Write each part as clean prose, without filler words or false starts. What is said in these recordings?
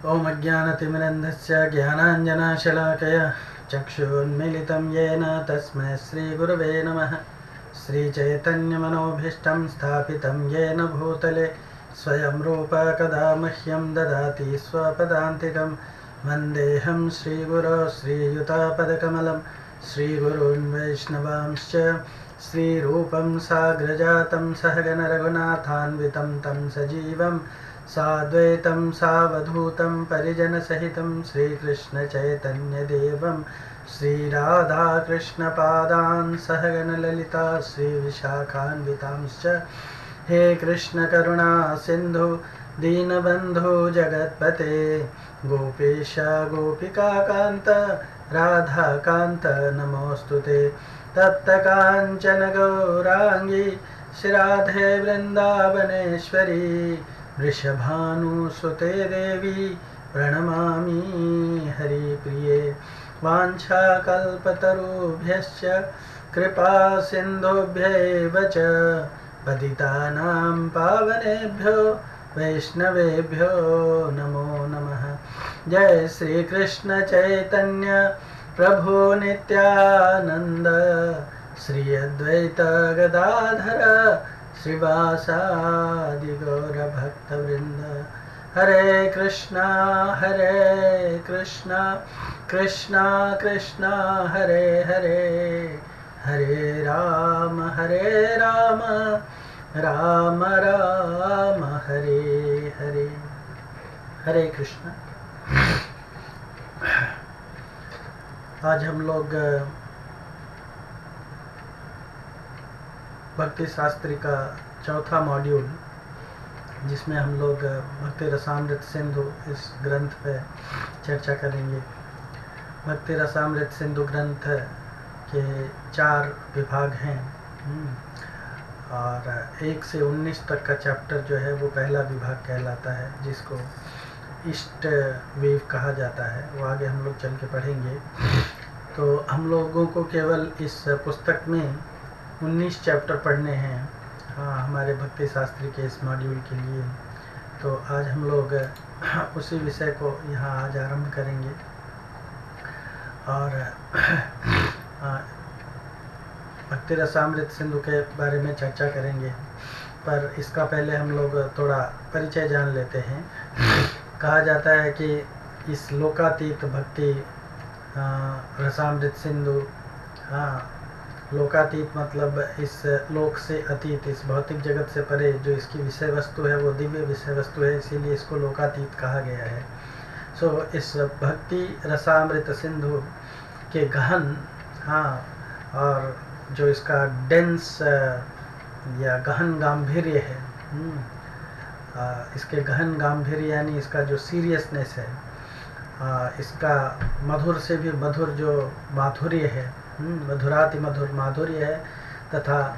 ओम अज्ञानतिमिरन्धस्य ज्ञानाञ्जनशलाकया चक्षुन्मीलितं येन तस्मै श्रीगुरवे नमः। श्रीचैतन्यमनोभीष्टं स्थापितं येन भूतले स्वयं रूप कदा मह्यं ददाति स्वपदान्तिकं। वन्देऽहं श्रीगुरो श्रीयुतापदकमलं श्रीगुरून् वैष्णवांश्च श्रीरूपं साग्रजातं सहगण रघुनाथान्वितं तं सजीवं साद्वैतं सावधूतं परिजनसहितं श्रीकृष्णचैतन्यदेवं श्रीराधाकृष्णपादान् सहगण ललिता श्रीविशाखान्वितांश्च। हे कृष्ण करुणा सिन्धु दीनबन्धु जगत्पते गोपेश गोपिकान्त राधाकान्त नमोऽस्तुते। तप्तकाञ्चन गौराङ्गी श्रीराधे वृन्दावनेश्वरी वृषभानुसुते देवी प्रणमामि हरिप्रिये। वाञ्छाकल्पतरुभ्यश्च कृपा सिन्धुभ्यैव च पतितानां पावनेभ्यो वैष्णवेभ्यो नमो नमः। जय श्री कृष्ण चैतन्य प्रभु नित्यानंद श्री अद्वैत गदाधर श्रीवासादि गौर भक्तवृंद। हरे कृष्णा कृष्णा कृष्णा हरे हरे, हरे राम राम राम हरे हरे। हरे कृष्ण। आज हम लोग भक्ति शास्त्री का चौथा मॉड्यूल, जिसमें हम लोग भक्ति रसामृत सिंधु इस ग्रंथ पे चर्चा करेंगे। भक्ति रसामृत सिंधु ग्रंथ के 4 विभाग हैं और 1 से 19 तक का चैप्टर जो है वो पहला विभाग कहलाता है, जिसको ईस्ट वेव कहा जाता है। वो आगे हम लोग चल के पढ़ेंगे। तो हम लोगों को केवल इस पुस्तक में 19 चैप्टर पढ़ने हैं, हाँ, हमारे भक्ति शास्त्री के इस मॉड्यूल के लिए। तो आज हम लोग उसी विषय को यहाँ आज आरंभ करेंगे और भक्ति रसामृत सिंधु के बारे में चर्चा करेंगे। पर इसका पहले हम लोग थोड़ा परिचय जान लेते हैं। कहा जाता है कि इस लोकातीत भक्ति रसामृत सिंधु, हाँ, लोकातीत मतलब इस लोक से अतीत, इस भौतिक जगत से परे जो इसकी विषय वस्तु है वो दिव्य विषय वस्तु है, इसीलिए इसको लोकातीत कहा गया है। सो इस भक्ति रसामृत सिंधु के गहन, हाँ, और जो इसका डेंस या गहन गांधीर्य है, इसके गहन गांधीर्य यानी इसका जो सीरियसनेस है, इसका मधुर से भी मधुर जो माधुर्य है, मधुराति मधुर माधुर्य है, तथा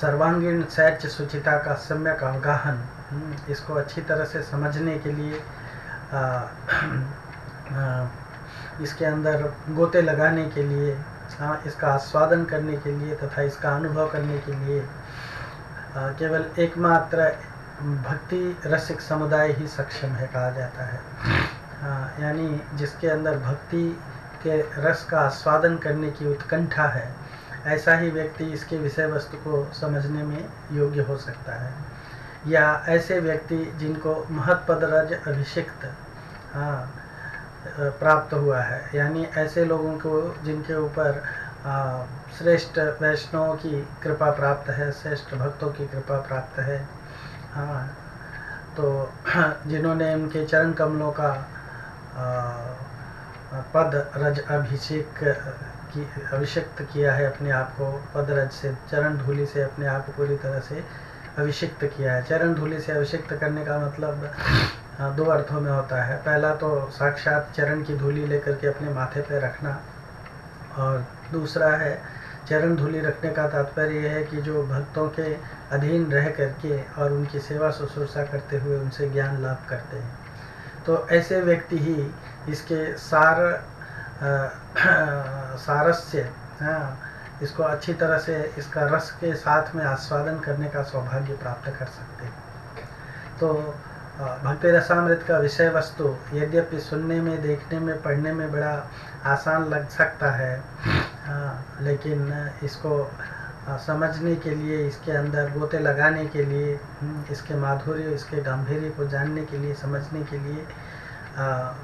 सर्वांगीण सैच सुचिता का सम्यक अवगाहन, इसको अच्छी तरह से समझने के लिए इसके अंदर गोते लगाने के लिए, हाँ, इसका आस्वादन करने के लिए तथा इसका अनुभव करने के लिए केवल एकमात्र भक्ति रसिक समुदाय ही सक्षम है, कहा जाता है। हाँ, यानी जिसके अंदर भक्ति के रस का आस्वादन करने की उत्कंठा है, ऐसा ही व्यक्ति इसके विषय वस्तु को समझने में योग्य हो सकता है। या ऐसे व्यक्ति जिनको महत्पद रज अभिषिक्त, हाँ, प्राप्त हुआ है, यानी ऐसे लोगों को जिनके ऊपर श्रेष्ठ वैष्णवों की कृपा प्राप्त है, श्रेष्ठ भक्तों की कृपा प्राप्त है, हाँ, तो जिन्होंने उनके चरण कमलों का पद रज अभिषिक्त किया है, अपने आप को पद रज से, चरण धूलि से अपने आप को पूरी तरह से अभिषिक्त किया है। चरण धूलि से अभिषिक्त करने का मतलब 2 अर्थों में होता है। पहला तो साक्षात चरण की धूलि लेकर के अपने माथे पर रखना, और दूसरा है चरण धूलि रखने का तात्पर्य यह है कि जो भक्तों के अधीन रह करके और उनकी सेवा शुश्रूषा करते हुए उनसे ज्ञान लाभ करते हैं। तो ऐसे व्यक्ति ही इसके सारस्य, हाँ, इसको अच्छी तरह से इसका रस के साथ में आस्वादन करने का सौभाग्य प्राप्त कर सकते हैं। तो भक्ति रसामृत का विषय वस्तु यद्यपि सुनने में, देखने में, पढ़ने में बड़ा आसान लग सकता है, लेकिन इसको समझने के लिए, इसके अंदर गोते लगाने के लिए, इसके माधुर्य, इसके गंभीर्य को जानने के लिए, समझने के लिए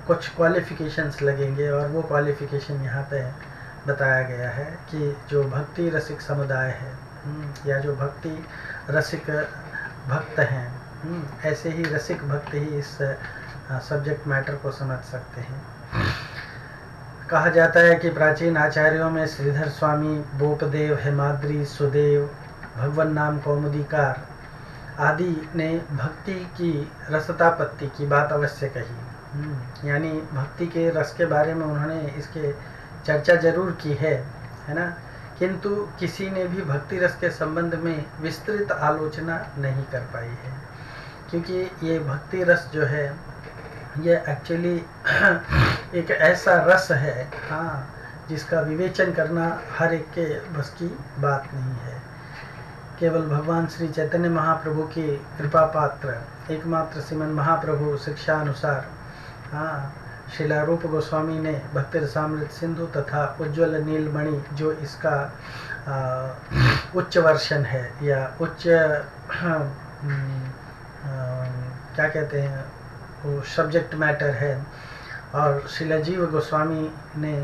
कुछ क्वालिफिकेशंस लगेंगे। और वो क्वालिफिकेशन यहाँ पे बताया गया है कि जो भक्ति रसिक समुदाय है, या जो भक्ति रसिक भक्त हैं, ऐसे ही रसिक भक्त ही इस सब्जेक्ट मैटर को समझ सकते हैं। कहा जाता है कि प्राचीन आचार्यों में श्रीधर स्वामी, बोपदेव, हेमाद्री, सुदेव, भगवन नाम कौमुदीकार आदि ने भक्ति की रसतापत्ति की बात अवश्य कही। यानी भक्ति के रस के बारे में उन्होंने इसके चर्चा जरूर की है ना, किंतु किसी ने भी भक्ति रस के संबंध में विस्तृत आलोचना नहीं कर पाई है, क्योंकि ये भक्ति रस जो है ये एक्चुअली एक ऐसा रस है, जिसका विवेचन करना हर एक के बस की बात नहीं है। केवल भगवान श्री चैतन्य महाप्रभु की कृपा पात्र एकमात्र श्रीमन महाप्रभु शिक्षा अनुसार श्रीला रूप गोस्वामी ने भक्ति रसामृत सिंधु तथा उज्ज्वल नीलमणि, जो इसका उच्च वर्शन है या उच्च क्या कहते हैं वो सब्जेक्ट मैटर है, और श्रीला जीव गोस्वामी ने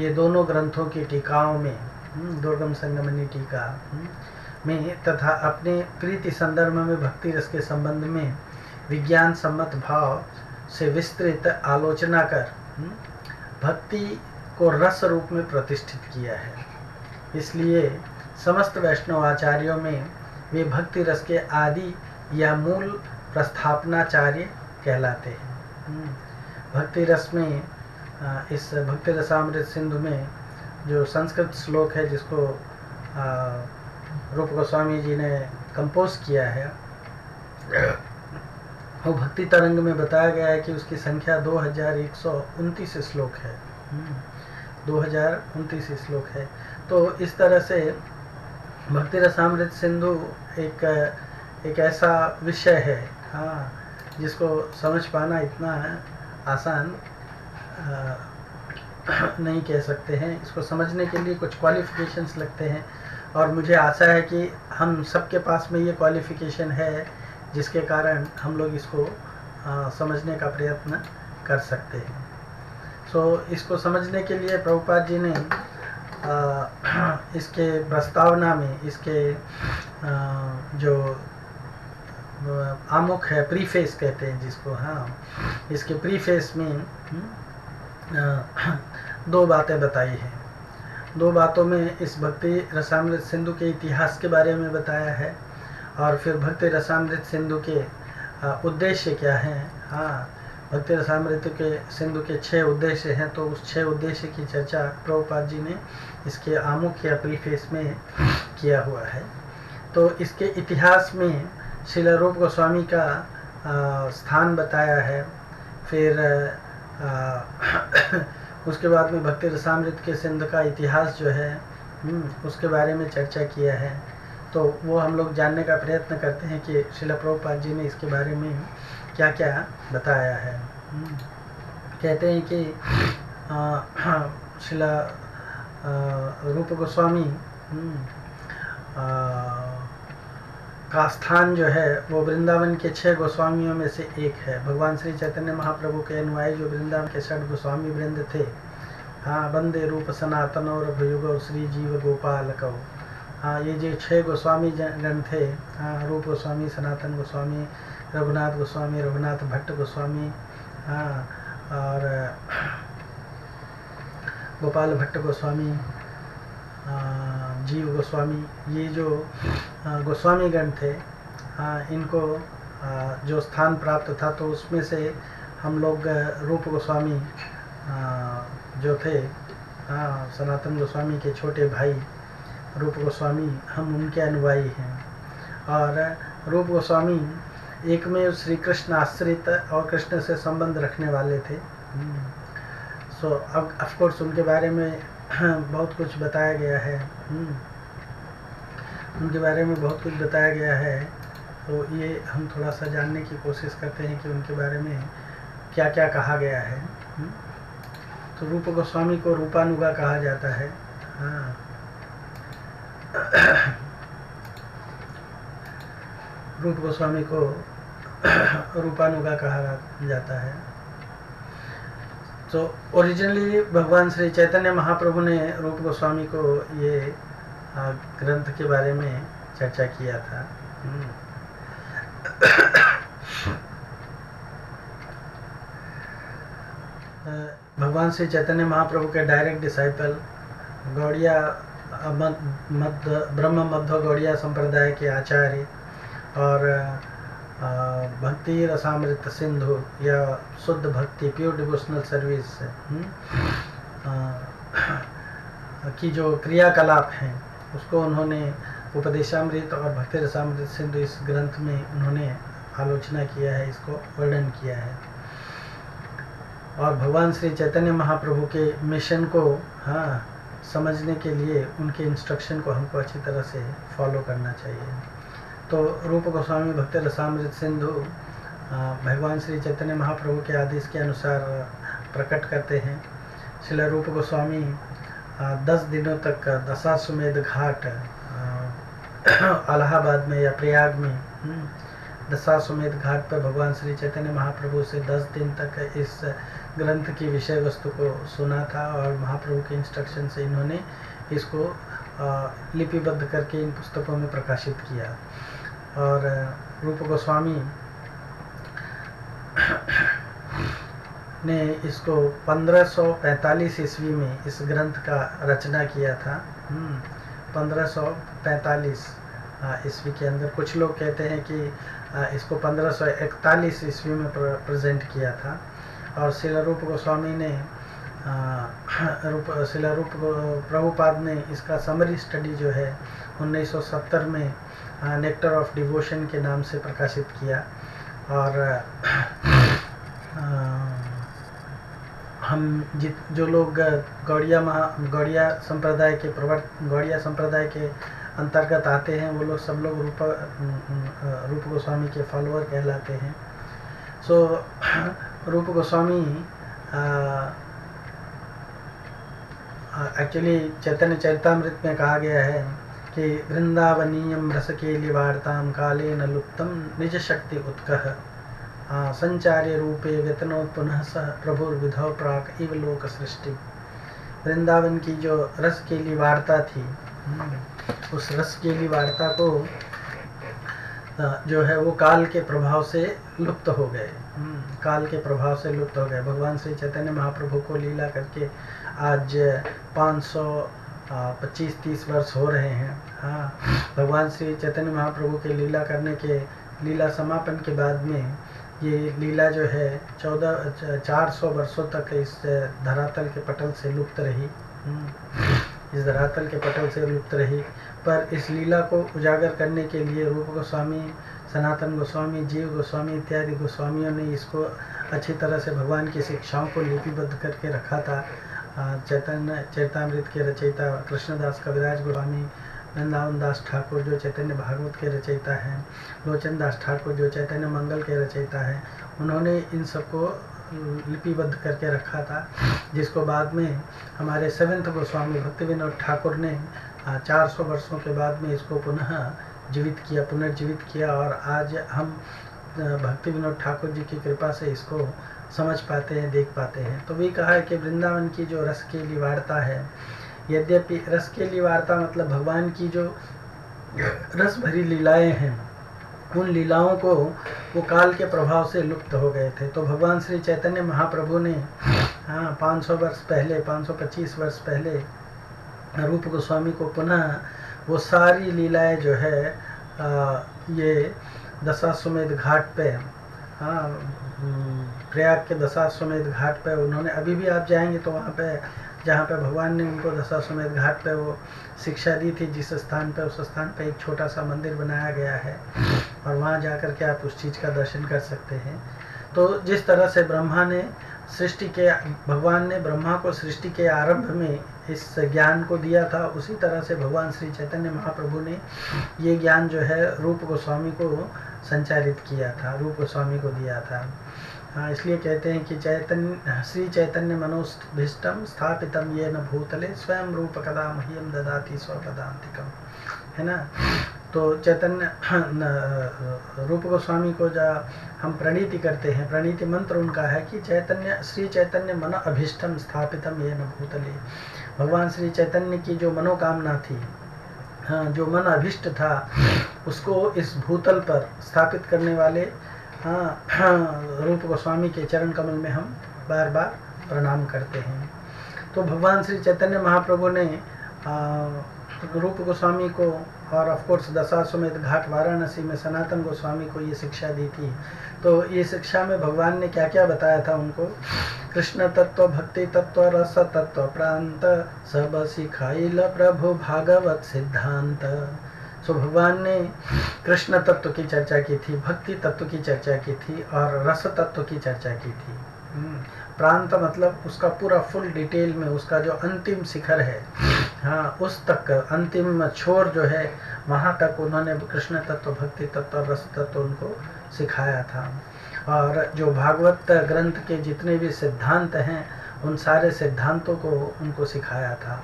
ये दोनों ग्रंथों की टीकाओं में, दुर्गम संगमनी टीका में तथा अपने प्रीति संदर्भ में भक्ति रस के संबंध में विज्ञान सम्मत भाव से विस्तृत आलोचना कर भक्ति को रस रूप में प्रतिष्ठित किया है। इसलिए समस्त वैष्णव आचार्यों में वे भक्ति रस के आदि या मूल प्रस्थापनाचार्य कहलाते हैं। भक्ति रस में इस भक्ति रसामृत सिंधु में जो संस्कृत श्लोक है, जिसको रूप गोस्वामी जी ने कंपोज किया है, वो भक्ति तरंग में बताया गया है कि उसकी संख्या 2129 श्लोक है। 2029 श्लोक है। तो इस तरह से भक्ति रसामृत सिंधु एक ऐसा विषय है, जिसको समझ पाना इतना आसान नहीं कह सकते हैं। इसको समझने के लिए कुछ क्वालिफिकेशंस लगते हैं, और मुझे आशा है कि हम सबके पास में ये क्वालिफिकेशन है, जिसके कारण हम लोग इसको समझने का प्रयत्न कर सकते हैं। इसको समझने के लिए प्रभुपाद जी ने इसके प्रस्तावना में, इसके जो आमुख है, प्रीफेस कहते हैं जिसको, इसके प्रीफेस में दो बातें बताई हैं। दो बातों में इस भक्ति रसामृत सिंधु के इतिहास के बारे में बताया है, और फिर भक्ति रसामृत सिंधु के उद्देश्य क्या हैं। भक्ति रसामृत के सिंधु के 6 उद्देश्य हैं, तो उस 6 उद्देश्य की चर्चा प्रभुपाद जी ने इसके आमुख या प्रीफेस में किया हुआ है। तो इसके इतिहास में श्रील रूप गोस्वामी का स्थान बताया है। फिर उसके बाद में भक्ति रसामृत के सिंधु का इतिहास जो है, उसके बारे में चर्चा किया है। तो वो हम लोग जानने का प्रयत्न करते हैं कि श्रील प्रभुपाद जी ने इसके बारे में क्या क्या बताया है। कहते हैं कि श्रील रूप गोस्वामी का स्थान जो है वो वृंदावन के 6 गोस्वामियों में से एक है। भगवान श्री चैतन्य महाप्रभु के अनुयायी जो वृंदावन के 6 गोस्वामी वृंद थे, वंदे रूप सनातन और भयुगो श्री जीव गोपाल कौ। ये जो 6 गोस्वामी गण थे, रूप गोस्वामी, सनातन गोस्वामी, रघुनाथ गोस्वामी, रघुनाथ भट्ट गोस्वामी, और गोपाल भट्ट गोस्वामी, जीव गोस्वामी, ये जो गोस्वामी गण थे, इनको जो स्थान प्राप्त था, तो उसमें से हम लोग रूप गोस्वामी जो थे, सनातन गोस्वामी के छोटे भाई रूप गोस्वामी, हम उनके अनुयायी हैं। और रूप गोस्वामी एक में श्री कृष्ण आश्रित और कृष्ण से संबंध रखने वाले थे। अब ऑफ कोर्स उनके बारे में बहुत कुछ बताया गया है। उनके बारे में बहुत कुछ बताया गया है। तो ये हम थोड़ा सा जानने की कोशिश करते हैं कि उनके बारे में क्या क्या कहा गया है। तो रूप गोस्वामी को रूपानुगा कहा जाता है। हाँ, रूप गोस्वामी को रूपानुगा कहा जाता है। तो ओरिजिनली भगवान श्री चैतन्य महाप्रभु ने रूप गोस्वामी को ये ग्रंथ के बारे में चर्चा किया था। भगवान श्री चैतन्य महाप्रभु के डायरेक्ट डिसाइपल गौड़िया ब्रह्म मध्य गौड़िया संप्रदाय के आचार्य और भक्ति रसामृत सिंधु या शुद्ध भक्ति प्योर डिवोशनल सर्विस की जो क्रियाकलाप हैं उसको उन्होंने उपदेशामृत और भक्ति रसामृत सिंधु इस ग्रंथ में उन्होंने आलोचना किया है, इसको वर्णन किया है। और भगवान श्री चैतन्य महाप्रभु के मिशन को समझने के लिए उनके इंस्ट्रक्शन को हमको अच्छी तरह से फॉलो करना चाहिए। तो रूप गोस्वामी भक्ति रसामृत सिंधु भगवान श्री चैतन्य महाप्रभु के आदेश के अनुसार प्रकट करते हैं। श्रील रूप गोस्वामी 10 दिनों तक दशाश्वमेध घाट इलाहाबाद में या प्रयाग में दशाश्वमेध घाट पर भगवान श्री चैतन्य महाप्रभु से 10 दिन तक इस ग्रंथ की विषय वस्तु को सुना था और महाप्रभु के इंस्ट्रक्शन से इन्होंने इसको लिपिबद्ध करके इन पुस्तकों में प्रकाशित किया। और रूप गोस्वामी ने इसको 1545 ईस्वी में इस ग्रंथ का रचना किया था। 1545 ईस्वी के अंदर। कुछ लोग कहते हैं कि इसको 1541 ईस्वी में प्रेजेंट किया था। और श्रील रूप गोस्वामी ने श्रील रूप प्रभुपाद ने इसका समरी स्टडी जो है 1970 में नेक्टर ऑफ डिवोशन के नाम से प्रकाशित किया। और हम जो लोग गौड़िया संप्रदाय के अंतर्गत आते हैं वो लोग सब लोग रूप गोस्वामी के फॉलोअर कहलाते हैं। सो रूप गोस्वामी एक्चुअली चैतन्य चरितामृत में कहा गया है कि वृंदावनीयम रसकेली वार्ताम काले न लुप्तम निज शक्ति उत्कह संचार्य रूपे वेतनो पुनः सह प्रभुर विधौ प्राक इव लोक सृष्टि। वृंदावन की जो रसकेली वार्ता थी उस रसकेली वार्ता को जो है वो काल के प्रभाव से लुप्त हो गए। काल के प्रभाव से लुप्त हो गए। भगवान श्री चैतन्य महाप्रभु को लीला करके आज 525-30 वर्ष हो रहे हैं। भगवान श्री चैतन्य महाप्रभु के लीला समापन के बाद में ये लीला जो है 400 वर्षों तक इस धरातल के पटल से लुप्त रही। इस धरातल के पटल से लुप्त रही। पर इस लीला को उजागर करने के लिए रूप गोस्वामी, सनातन गोस्वामी, जीव गोस्वामी इत्यादि गोस्वामियों ने इसको अच्छी तरह से भगवान की शिक्षाओं को लिपिबद्ध करके रखा था। चैतन्य चरितामृत के रचयिता कृष्णदास कविराज गोस्वामी, वृंदावन दास ठाकुर जो चैतन्य भागवत के रचयिता हैं, लोचन दास ठाकुर जो चैतन्य मंगल के रचयिता हैं, उन्होंने इन सबको लिपिबद्ध करके रखा था, जिसको बाद में हमारे 7वें गोस्वामी भक्ति विनोद ठाकुर ने 400 वर्षों के बाद में इसको पुनर्जीवित किया और आज हम भक्ति विनोद ठाकुर जी की कृपा से इसको समझ पाते हैं, देख पाते हैं। तो भी कहा है कि वृंदावन की जो रसकेली वार्ता है, यद्यपि रसकेली वार्ता मतलब भगवान की जो रस भरी लीलाएं हैं, उन लीलाओं को वो काल के प्रभाव से लुप्त हो गए थे। तो भगवान श्री चैतन्य महाप्रभु ने 500 वर्ष पहले, 525 वर्ष पहले रूप गोस्वामी को पुनः वो सारी लीलाएं जो है ये दशाश्वमेध घाट पे, प्रयाग के दशाश्वमेध घाट पे उन्होंने, अभी भी आप जाएंगे तो वहाँ पे जहाँ पे भगवान ने उनको दशाश्वमेध घाट पे वो शिक्षा दी थी, जिस स्थान पे, उस स्थान पे एक छोटा सा मंदिर बनाया गया है और वहाँ जाकर के आप उस चीज़ का दर्शन कर सकते हैं। तो जिस तरह से भगवान ने ब्रह्मा को सृष्टि के आरंभ में इस ज्ञान को दिया था, उसी तरह से भगवान श्री चैतन्य महाप्रभु ने ये ज्ञान जो है रूप गोस्वामी को संचारित किया था, रूप गोस्वामी को दिया था। हाँ, इसलिए कहते हैं कि चैतन्य श्री चैतन्य मनोभीष्टम स्थापितम येन भूतले स्वयं रूप कदा मह्यम ददाति स्वपदांतिकम, है ना। तो चैतन्य रूप गोस्वामी को जब हम प्रणीति करते हैं, प्रणीति मंत्र उनका है कि चैतन्य श्री चैतन्य मन अभीष्टम स्थापितम येन भूतले, भगवान श्री चैतन्य की जो मनोकामना थी, हाँ, जो मन अभिष्ट था, उसको इस भूतल पर स्थापित करने वाले रूप गोस्वामी के चरण कमल में हम बार बार प्रणाम करते हैं। तो भगवान श्री चैतन्य महाप्रभु ने रूप गोस्वामी को और ऑफ कोर्स दशाश्वमेध घाट वाराणसी में सनातन गोस्वामी को ये शिक्षा दी थी। तो ये शिक्षा में भगवान ने क्या क्या बताया था उनको? कृष्ण तत्व, भक्ति तत्व, रस तत्व, प्रांत सब सिखाइल प्रभु भागवत सिद्धांत। सो भगवान ने कृष्ण तत्व की चर्चा की थी, भक्ति तत्व की चर्चा की थी और रस तत्व की चर्चा की थी। प्रांत मतलब उसका पूरा फुल डिटेल में, उसका जो अंतिम शिखर है, हाँ, उस तक अंतिम छोर जो है, वहाँ तक उन्होंने कृष्ण तत्व, भक्ति तत्व, रस तत्व उनको सिखाया था। और जो भागवत ग्रंथ के जितने भी सिद्धांत हैं, उन सारे सिद्धांतों को उनको सिखाया था।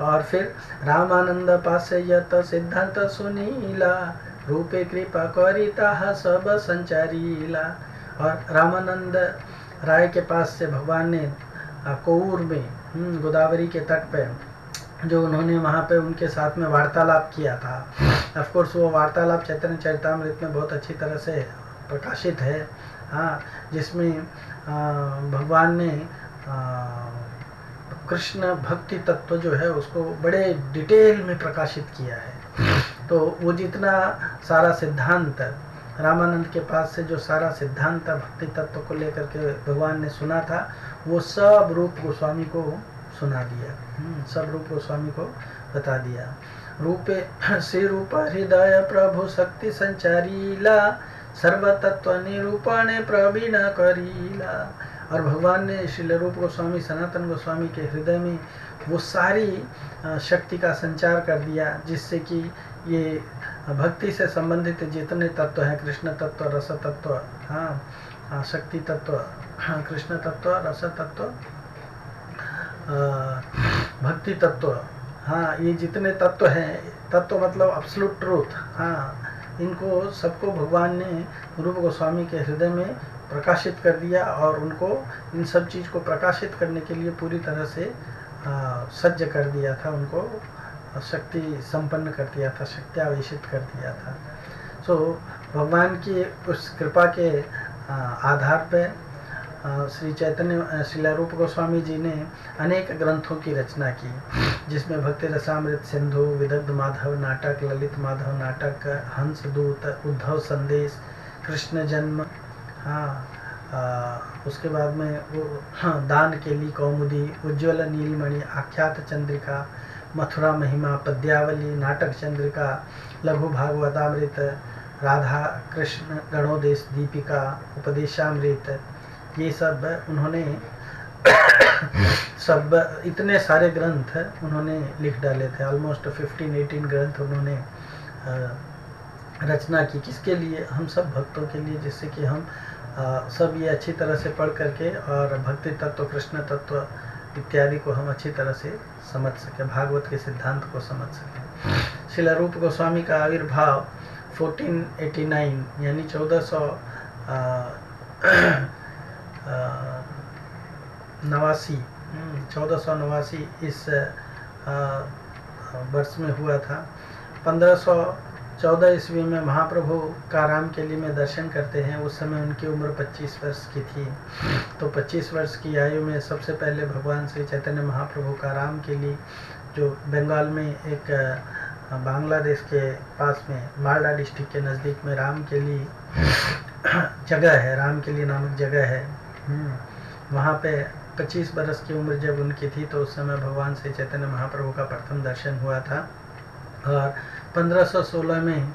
और फिर रामानंद पासे यत सिद्धांत सुनीला, रूपे कृपा करिता सब संचारीला। और रामानंद राय के पास से भगवान ने कोऊर में गोदावरी के तट पे जो उन्होंने वहाँ पे उनके साथ में वार्तालाप किया था। ऑफ कोर्स वो वार्तालाप चैतन्य चरितामृत में बहुत अच्छी तरह से प्रकाशित है, हाँ, जिसमें भगवान ने कृष्ण भक्ति तत्व जो है उसको बड़े डिटेल में प्रकाशित किया है। तो वो जितना सारा सिद्धांत रामानंद के पास से जो सारा सिद्धांत भक्ति तत्व को लेकर के भगवान ने सुना था, वो सब रूप गोस्वामी को सुना दिया, सब रूप गोस्वामी को बता दिया। रूपे श्री रूप हृदय प्रभु शक्ति संचारीला, सर्व तत्व निरूपणे प्रवीण करीला। और भगवान ने श्रील रूप गोस्वामी सनातन गोस्वामी के हृदय में वो सारी शक्ति का संचार कर दिया, जिससे कि ये भक्ति से संबंधित जितने तत्व हैं, कृष्ण तत्व, रस तत्व, हाँ, शक्ति तत्व, हाँ, कृष्ण तत्व, रस तत्व, भक्ति तत्व, हाँ, ये जितने तत्व हैं, तत्व मतलब एब्सोल्यूट ट्रूथ, हाँ, इनको सबको भगवान ने रूप गोस्वामी के हृदय में प्रकाशित कर दिया और उनको इन सब चीज़ को प्रकाशित करने के लिए पूरी तरह से सज्ज कर दिया था, उनको शक्ति संपन्न कर दिया था, शक्ति आवेशित कर दिया था। सो भगवान की उस कृपा के आधार पे श्री चैतन्य श्रील रूप गोस्वामी जी ने अनेक ग्रंथों की रचना की, जिसमें भक्ति रसामृत सिंधु, विदग्ध माधव नाटक, ललित माधव नाटक, हंस दूत, उद्धव संदेश, कृष्ण जन्म, हाँ, उसके बाद में वो, हाँ, दान केली कौमुदी, उज्ज्वल नीलमणि, आख्यात चंद्रिका, मथुरा महिमा, पद्यावली, नाटक चंद्रिका, लघु भागवतामृत, राधा कृष्ण गणोदेश दीपिका, उपदेशामृत, ये सब उन्होंने सब इतने सारे ग्रंथ उन्होंने लिख डाले थे। ऑलमोस्ट 15-18 ग्रंथ उन्होंने रचना की। किसके लिए? हम सब भक्तों के लिए, जिससे कि हम सब ये अच्छी तरह से पढ़ करके और भक्ति तत्व, कृष्ण तत्व इत्यादि को हम अच्छी तरह से समझ सकें, भागवत के सिद्धांत को समझ सकें। श्रील रूप गोस्वामी का आविर्भाव 1489 यानी 1489 इस वर्ष में हुआ था। 1514 ईस्वी में महाप्रभु का रामकेली में दर्शन करते हैं। उस समय उनकी उम्र 25 वर्ष की थी। तो 25 वर्ष की आयु में सबसे पहले भगवान श्री चैतन्य महाप्रभु का रामकेली, जो बंगाल में एक बांग्लादेश के पास में मालदा डिस्ट्रिक्ट के नज़दीक में रामकेली जगह है, रामकेली नामक जगह है, वहाँ पे 25 बरस की उम्र जब उनकी थी तो उस समय भगवान श्री चैतन्य महाप्रभु का प्रथम दर्शन हुआ था। और 1516 में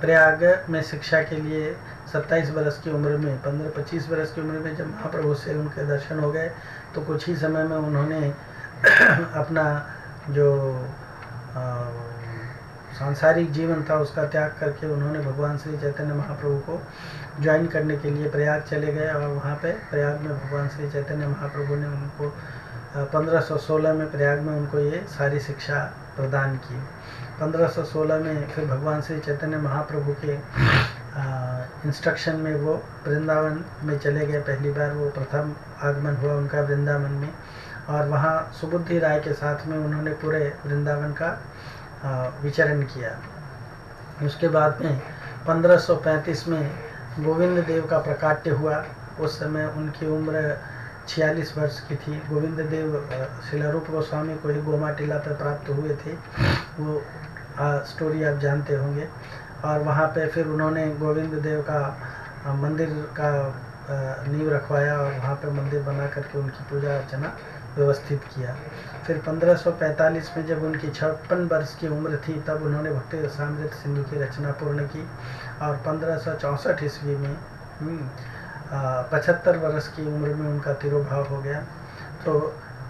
प्रयाग में शिक्षा के लिए 27 बरस की उम्र में, 25 बरस की उम्र में जब महाप्रभु से उनके दर्शन हो गए तो कुछ ही समय में उन्होंने अपना जो सांसारिक जीवन था उसका त्याग करके उन्होंने भगवान श्री चैतन्य महाप्रभु को ज्वाइन करने के लिए प्रयाग चले गए। और वहाँ पे प्रयाग में भगवान श्री चैतन्य महाप्रभु ने उनको 1516 में प्रयाग में उनको ये सारी शिक्षा प्रदान की। 1516 में फिर भगवान श्री चैतन्य महाप्रभु के इंस्ट्रक्शन में वो वृंदावन में चले गए। पहली बार वो प्रथम आगमन हुआ उनका वृंदावन में, और वहाँ सुबुद्धि राय के साथ में उन्होंने पूरे वृंदावन का विचरण किया। उसके बाद में 1535 में गोविंद देव का प्राकट्य हुआ। उस समय उनकी उम्र 46 वर्ष की थी। गोविंद देव श्रील रूप गोस्वामी को ही गोमा टीला पर प्राप्त हुए थे, वो स्टोरी आप जानते होंगे। और वहाँ पे फिर उन्होंने गोविंद देव का मंदिर का नींव रखवाया और वहाँ पे मंदिर बना करके उनकी पूजा अर्चना व्यवस्थित किया। फिर 1545 में जब उनकी 56 वर्ष की उम्र थी तब उन्होंने भक्ति रसामृत सिंधु की रचना पूर्ण की। और 1564 ईस्वी में 75 वर्ष की उम्र में उनका तिरोभाव हो गया। तो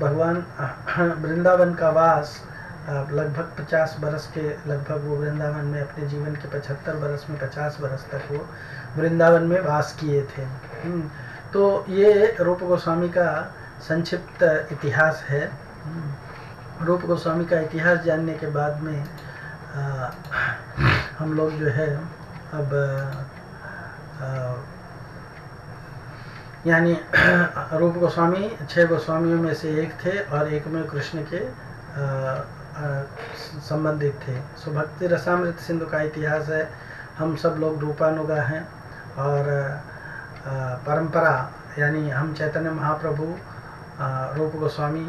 भगवान वृंदावन का वास लगभग 50 बरस के लगभग वो वृंदावन में अपने जीवन के 75 बरस में 50 बरस तक वो वृंदावन में वास किए थे। तो ये रूप गोस्वामी का संक्षिप्त इतिहास है। रूप गोस्वामी का इतिहास जानने के बाद में हम लोग जो है अब यानी रूप गोस्वामी 6 गोस्वामियों में से एक थे और एक में कृष्ण के संबंधित थे। सो भक्ति रसामृत सिंधु का इतिहास है। हम सब लोग रूपानुगा हैं और परंपरा यानी हम चैतन्य महाप्रभु, रूप गोस्वामी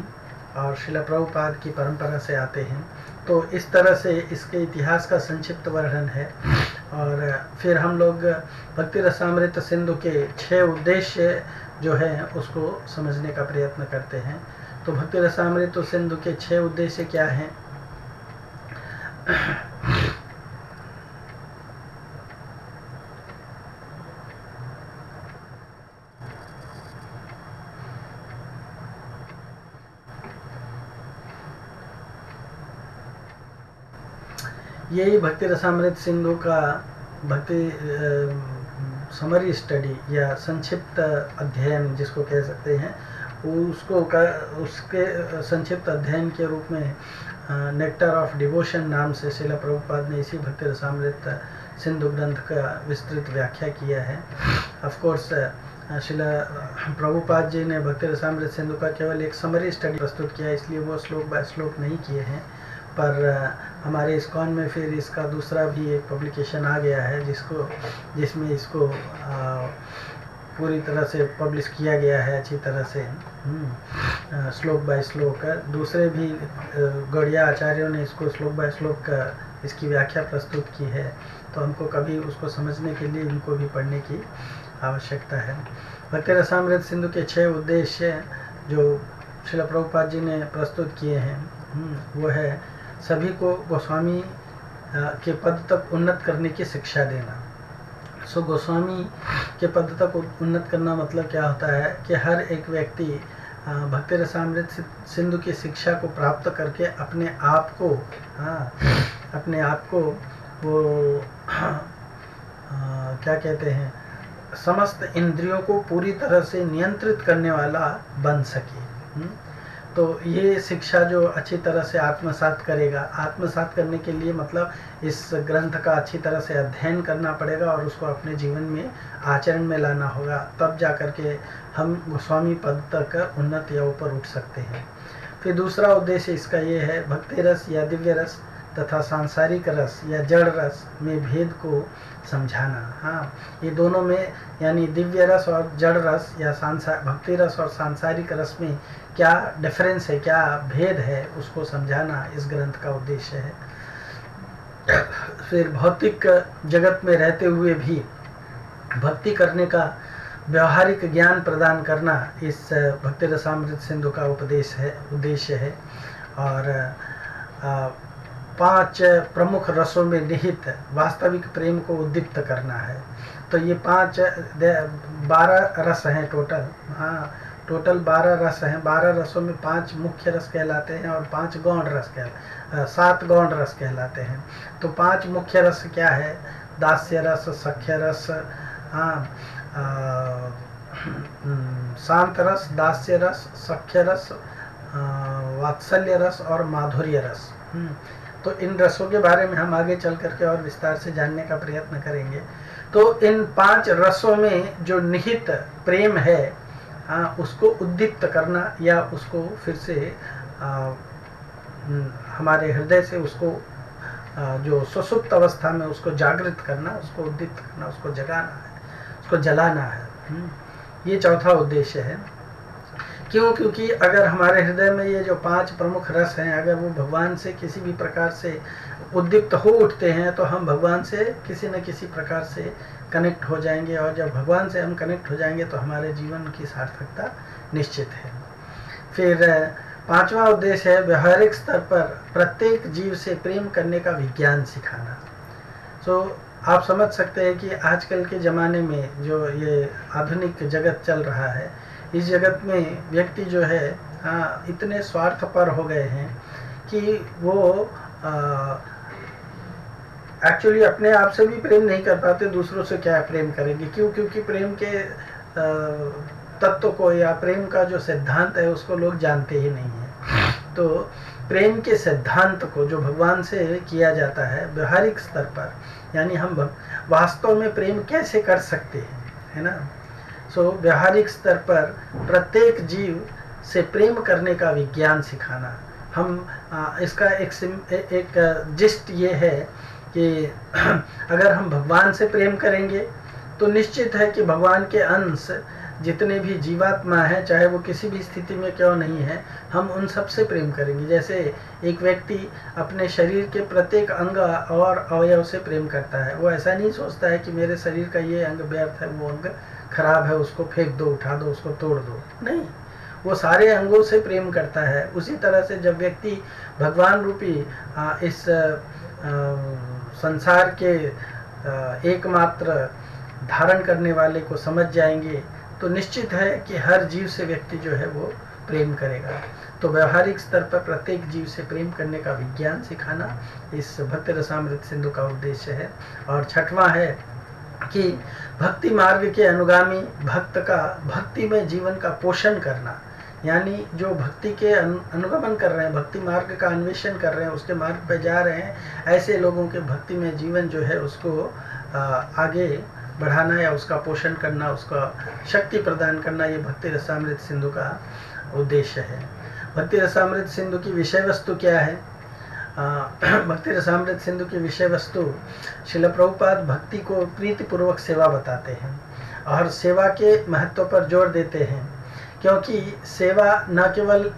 और श्रील प्रभुपाद की परंपरा से आते हैं। तो इस तरह से इसके इतिहास का संक्षिप्त वर्णन है। और फिर हम लोग भक्ति रसामृत सिंधु के 6 उद्देश्य जो है उसको समझने का प्रयत्न करते हैं। तो भक्ति रसामृत सिंधु के 6 उद्देश्य क्या हैं? यही भक्ति रसामृत सिंधु का भक्ति समरी स्टडी या संक्षिप्त अध्ययन जिसको कह सकते हैं, उसके संक्षिप्त अध्ययन के रूप में नेक्टर ऑफ डिवोशन नाम से श्रील प्रभुपाद ने इसी भक्ति रसामृत सिंधु ग्रंथ का विस्तृत व्याख्या किया है। ऑफ कोर्स श्रील प्रभुपाद जी ने भक्ति रसामृत सिंधु का केवल एक समरी स्टडी प्रस्तुत किया, इसलिए वो श्लोक बाय श्लोक नहीं किए हैं। पर हमारे इस्कॉन में फिर इसका दूसरा भी एक पब्लिकेशन आ गया है जिसमें इसको पूरी तरह से पब्लिश किया गया है अच्छी तरह से, श्लोक बाय श्लोक। दूसरे भी गौड़िया आचार्यों ने इसको श्लोक बाय श्लोक इसकी व्याख्या प्रस्तुत की है। तो हमको कभी उसको समझने के लिए इनको भी पढ़ने की आवश्यकता है। भक्ति रसामृत सिंधु के 6 उद्देश्य जो श्रील प्रभुपाद जी ने प्रस्तुत किए हैं वो है सभी को गोस्वामी के पद तक उन्नत करने की शिक्षा देना। सो गोस्वामी के पद तक उन्नत करना मतलब क्या होता है कि हर एक व्यक्ति भक्ति रसामृत सिंधु की शिक्षा को प्राप्त करके अपने आप को वो क्या कहते हैं, समस्त इंद्रियों को पूरी तरह से नियंत्रित करने वाला बन सके। तो ये शिक्षा जो अच्छी तरह से आत्मसात करेगा, आत्मसात करने के लिए मतलब इस ग्रंथ का अच्छी तरह से अध्ययन करना पड़ेगा और उसको अपने जीवन में आचरण में लाना होगा, तब जा कर के हम गोस्वामी पद तक उन्नत या ऊपर उठ सकते हैं। फिर दूसरा उद्देश्य इसका ये है भक्ति रस या दिव्य रस तथा सांसारिक रस या जड़ रस में भेद को समझाना। ये दोनों में यानी दिव्य रस और जड़ रस या भक्ति रस और सांसारिक रस में क्या डिफरेंस है, क्या भेद है, उसको समझाना इस ग्रंथ का उद्देश्य है। फिर भौतिक जगत में रहते हुए भी भक्ति करने का व्यवहारिक ज्ञान प्रदान करना इस भक्ति रसामृत सिंधु का उद्देश्य है। और 5 प्रमुख रसों में निहित वास्तविक प्रेम को उद्दीप्त करना है। तो ये 12 रस हैं टोटल। टोटल 12 रस हैं। 12 रसों में 5 मुख्य रस कहलाते हैं और 5 गौण रस 7 गौण रस कहलाते हैं। तो 5 मुख्य रस क्या है? दास्य रस, सख्य रस, शांत रस, दास्य रस, सख्य रस, वात्सल्य रस और माधुर्य रस। तो इन रसों के बारे में हम आगे चल करके और विस्तार से जानने का प्रयत्न करेंगे। तो इन 5 रसों में जो निहित प्रेम है, उसको उद्दीप्त करना या उसको फिर से हमारे हृदय से उसको जो सुसुप्त अवस्था में उसको जागृत करना, उसको उद्दीप्त करना, उसको जगाना है, उसको जलाना है। ये चौथा उद्देश्य है। क्यों? क्योंकि अगर हमारे हृदय में ये जो 5 प्रमुख रस हैं, अगर वो भगवान से किसी भी प्रकार से उद्दीप्त हो उठते हैं तो हम भगवान से किसी न किसी प्रकार से कनेक्ट हो जाएंगे, और जब भगवान से हम कनेक्ट हो जाएंगे तो हमारे जीवन की सार्थकता निश्चित है। फिर 5वां उद्देश्य है व्यवहारिक स्तर पर प्रत्येक जीव से प्रेम करने का विज्ञान सिखाना। आप समझ सकते हैं कि आजकल के ज़माने में जो ये आधुनिक जगत चल रहा है, इस जगत में व्यक्ति जो है इतने स्वार्थपर हो गए हैं कि वो एक्चुअली अपने आप से भी प्रेम नहीं कर पाते, दूसरों से क्या प्रेम करेंगे? क्यों? क्योंकि प्रेम के तत्व को या प्रेम का जो सिद्धांत है उसको लोग जानते ही नहीं हैं। तो प्रेम के सिद्धांत को जो भगवान से किया जाता है व्यवहारिक स्तर पर, यानी हम वास्तव में प्रेम कैसे कर सकते हैं, है ना? व्यवहारिक स्तर पर प्रत्येक जीव से प्रेम करने का विज्ञान सिखाना। हम इसका एक जिस्ट ये है कि अगर हम भगवान से प्रेम करेंगे तो निश्चित है कि भगवान के अंश जितने भी जीवात्मा हैं, चाहे वो किसी भी स्थिति में क्यों नहीं है, हम उन सब से प्रेम करेंगे। जैसे एक व्यक्ति अपने शरीर के प्रत्येक अंग और अवयव से प्रेम करता है, वो ऐसा नहीं सोचता है कि मेरे शरीर का ये अंग व्यर्थ है, वो अंग खराब है, उसको फेंक दो, उठा दो, उसको तोड़ दो। नहीं, वो सारे अंगों से प्रेम करता है। उसी तरह से जब व्यक्ति भगवान रूपी इस संसार के एकमात्र धारण करने वाले को समझ जाएंगे तो निश्चित है कि हर जीव से व्यक्ति जो है वो प्रेम करेगा। तो व्यवहारिक स्तर पर प्रत्येक जीव से प्रेम करने का विज्ञान सिखाना इस भक्ति रसामृत सिंधु का उद्देश्य है। और 6वां है कि भक्ति मार्ग के अनुगामी भक्त का भक्ति में जीवन का पोषण करना, यानी जो भक्ति के अनुगमन कर रहे हैं, भक्ति मार्ग का अन्वेषण कर रहे हैं, उसके मार्ग पर जा रहे हैं, ऐसे लोगों के भक्ति में जीवन जो है उसको आगे बढ़ाना या उसका पोषण करना, उसका शक्ति प्रदान करना, ये भक्ति रसामृत सिंधु का उद्देश्य है। भक्ति रसामृत सिंधु की विषय वस्तु क्या है? भक्ति रसामृत सिंधु की विषय वस्तु श्रील प्रभुपाद भक्ति को प्रीतिपूर्वक सेवा बताते हैं और सेवा के महत्व पर जोर देते हैं, क्योंकि सेवा न केवल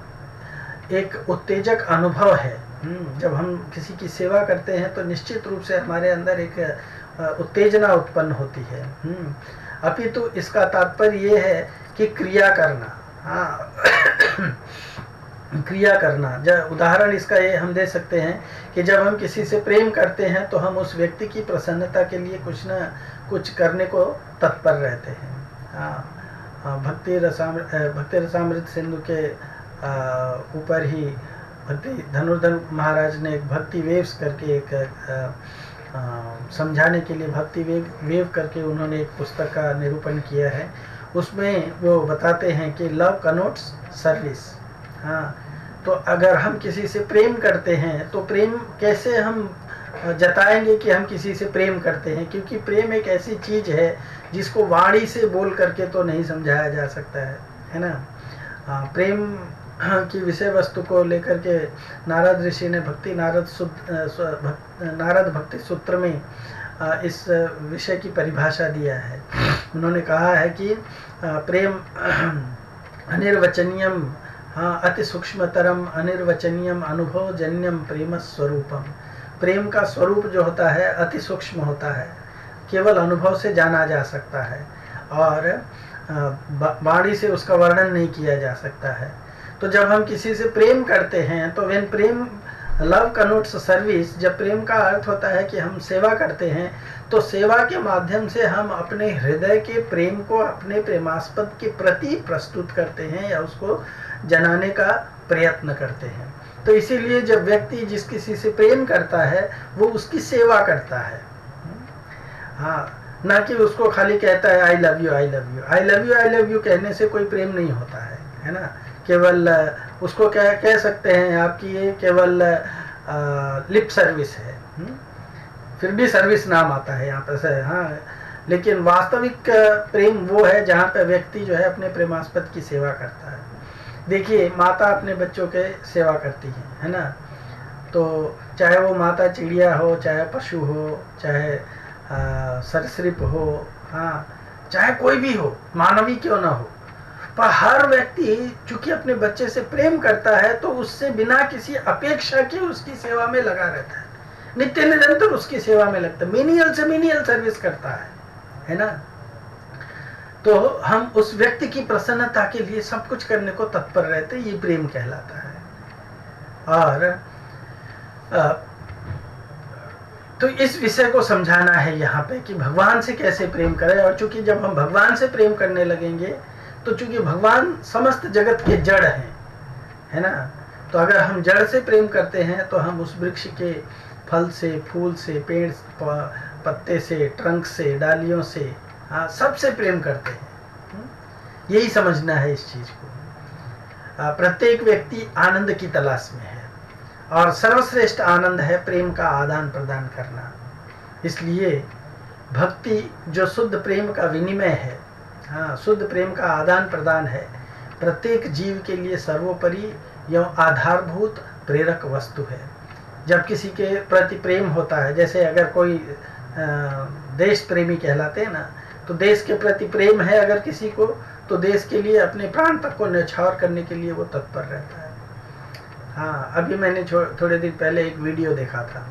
एक उत्तेजक अनुभव है। जब हम किसी की सेवा करते हैं तो निश्चित रूप से हमारे अंदर एक उत्तेजना उत्पन्न होती है, अपितु इसका तात्पर्य ये है कि क्रिया करना। क्रिया करना, उदाहरण इसका ये हम दे सकते हैं कि जब हम किसी से प्रेम करते हैं तो हम उस व्यक्ति की प्रसन्नता के लिए कुछ न कुछ करने को तत्पर रहते हैं। भक्ति रसामृत सिंधु के ऊपर ही भक्ति धनुर्धर महाराज ने एक भक्ति वेव्स करके एक समझाने के लिए भक्ति वेव करके उन्होंने एक पुस्तक का निरूपण किया है। उसमें वो बताते हैं कि लव कनोट्स सर्विस। तो अगर हम किसी से प्रेम करते हैं तो प्रेम कैसे हम जताएंगे कि हम किसी से प्रेम करते हैं, क्योंकि प्रेम एक ऐसी चीज है जिसको वाणी से बोल करके तो नहीं समझाया जा सकता है ना। प्रेम की विषय वस्तु को लेकर के नारद ऋषि ने नारद भक्ति सूत्र में इस विषय की परिभाषा दिया है। उन्होंने कहा है कि प्रेम अनिर्वचनीयम, अति सूक्ष्मतरम अनिर्वचनीयम अनुभवजन्यम प्रेम स्वरूपम। प्रेम का स्वरूप जो होता है अति सूक्ष्म होता है, केवल अनुभव से जाना जा सकता है और वाणी से उसका वर्णन नहीं किया जा सकता है। तो जब हम किसी से प्रेम करते हैं तो वेन प्रेम लव कनोट्स सर्विस, जब प्रेम का अर्थ होता है कि हम सेवा करते हैं, तो सेवा के माध्यम से हम अपने हृदय के प्रेम को अपने प्रेमास्पद के प्रति प्रस्तुत करते हैं या उसको जनाने का प्रयत्न करते हैं। तो इसीलिए जब व्यक्ति जिस किसी से प्रेम करता है वो उसकी सेवा करता है, हाँ, ना कि उसको खाली कहता है I love you I love you. I love you I love you कहने से कोई प्रेम नहीं होता है ना। केवल उसको क्या कह सकते हैं आपकी ये केवल लिप सर्विस है, फिर भी सर्विस नाम आता है यहाँ पर से, हाँ, लेकिन वास्तविक प्रेम वो है जहाँ पे व्यक्ति जो है अपने प्रेमास्पद की सेवा करता है। देखिए माता अपने बच्चों के सेवा करती है ना, तो चाहे वो माता चिड़िया हो, चाहे पशु हो, चाहे सरीसृप हो, हाँ, चाहे कोई भी हो, मानवी क्यों ना हो, पर हर व्यक्ति चूंकि अपने बच्चे से प्रेम करता है तो उससे बिना किसी अपेक्षा के उसकी सेवा में लगा रहता है, नित्य निरंतर उसकी सेवा में लगता है, मिनियल से मिनियल सर्विस करता है ना। तो हम उस व्यक्ति की प्रसन्नता के लिए सब कुछ करने को तत्पर रहते, ये प्रेम कहलाता है। और तो इस विषय को समझाना है यहाँ पे कि भगवान से कैसे प्रेम करें। और चूंकि जब हम भगवान से प्रेम करने लगेंगे तो चूंकि भगवान समस्त जगत के जड़ हैं, है ना, तो अगर हम जड़ से प्रेम करते हैं तो हम उस वृक्ष के फल से, फूल से, पेड़ पत्ते से, ट्रंक से, डालियों से, हाँ, सबसे प्रेम करते हैं। यही समझना है इस चीज को। प्रत्येक व्यक्ति आनंद की तलाश में है और सर्वश्रेष्ठ आनंद है प्रेम का आदान प्रदान करना। इसलिए भक्ति जो शुद्ध प्रेम का विनिमय है, हाँ, शुद्ध प्रेम का आदान प्रदान है, प्रत्येक जीव के लिए सर्वोपरि एवं आधारभूत प्रेरक वस्तु है। जब किसी के प्रति प्रेम होता है, जैसे अगर कोई देश प्रेमी कहलाते हैं ना, तो देश के प्रति प्रेम है अगर किसी को, तो देश के लिए अपने प्राण तक को न्यौछावर करने के लिए वो तत्पर रहता है। हाँ, अभी मैंने थोड़े दिन पहले एक वीडियो देखा था,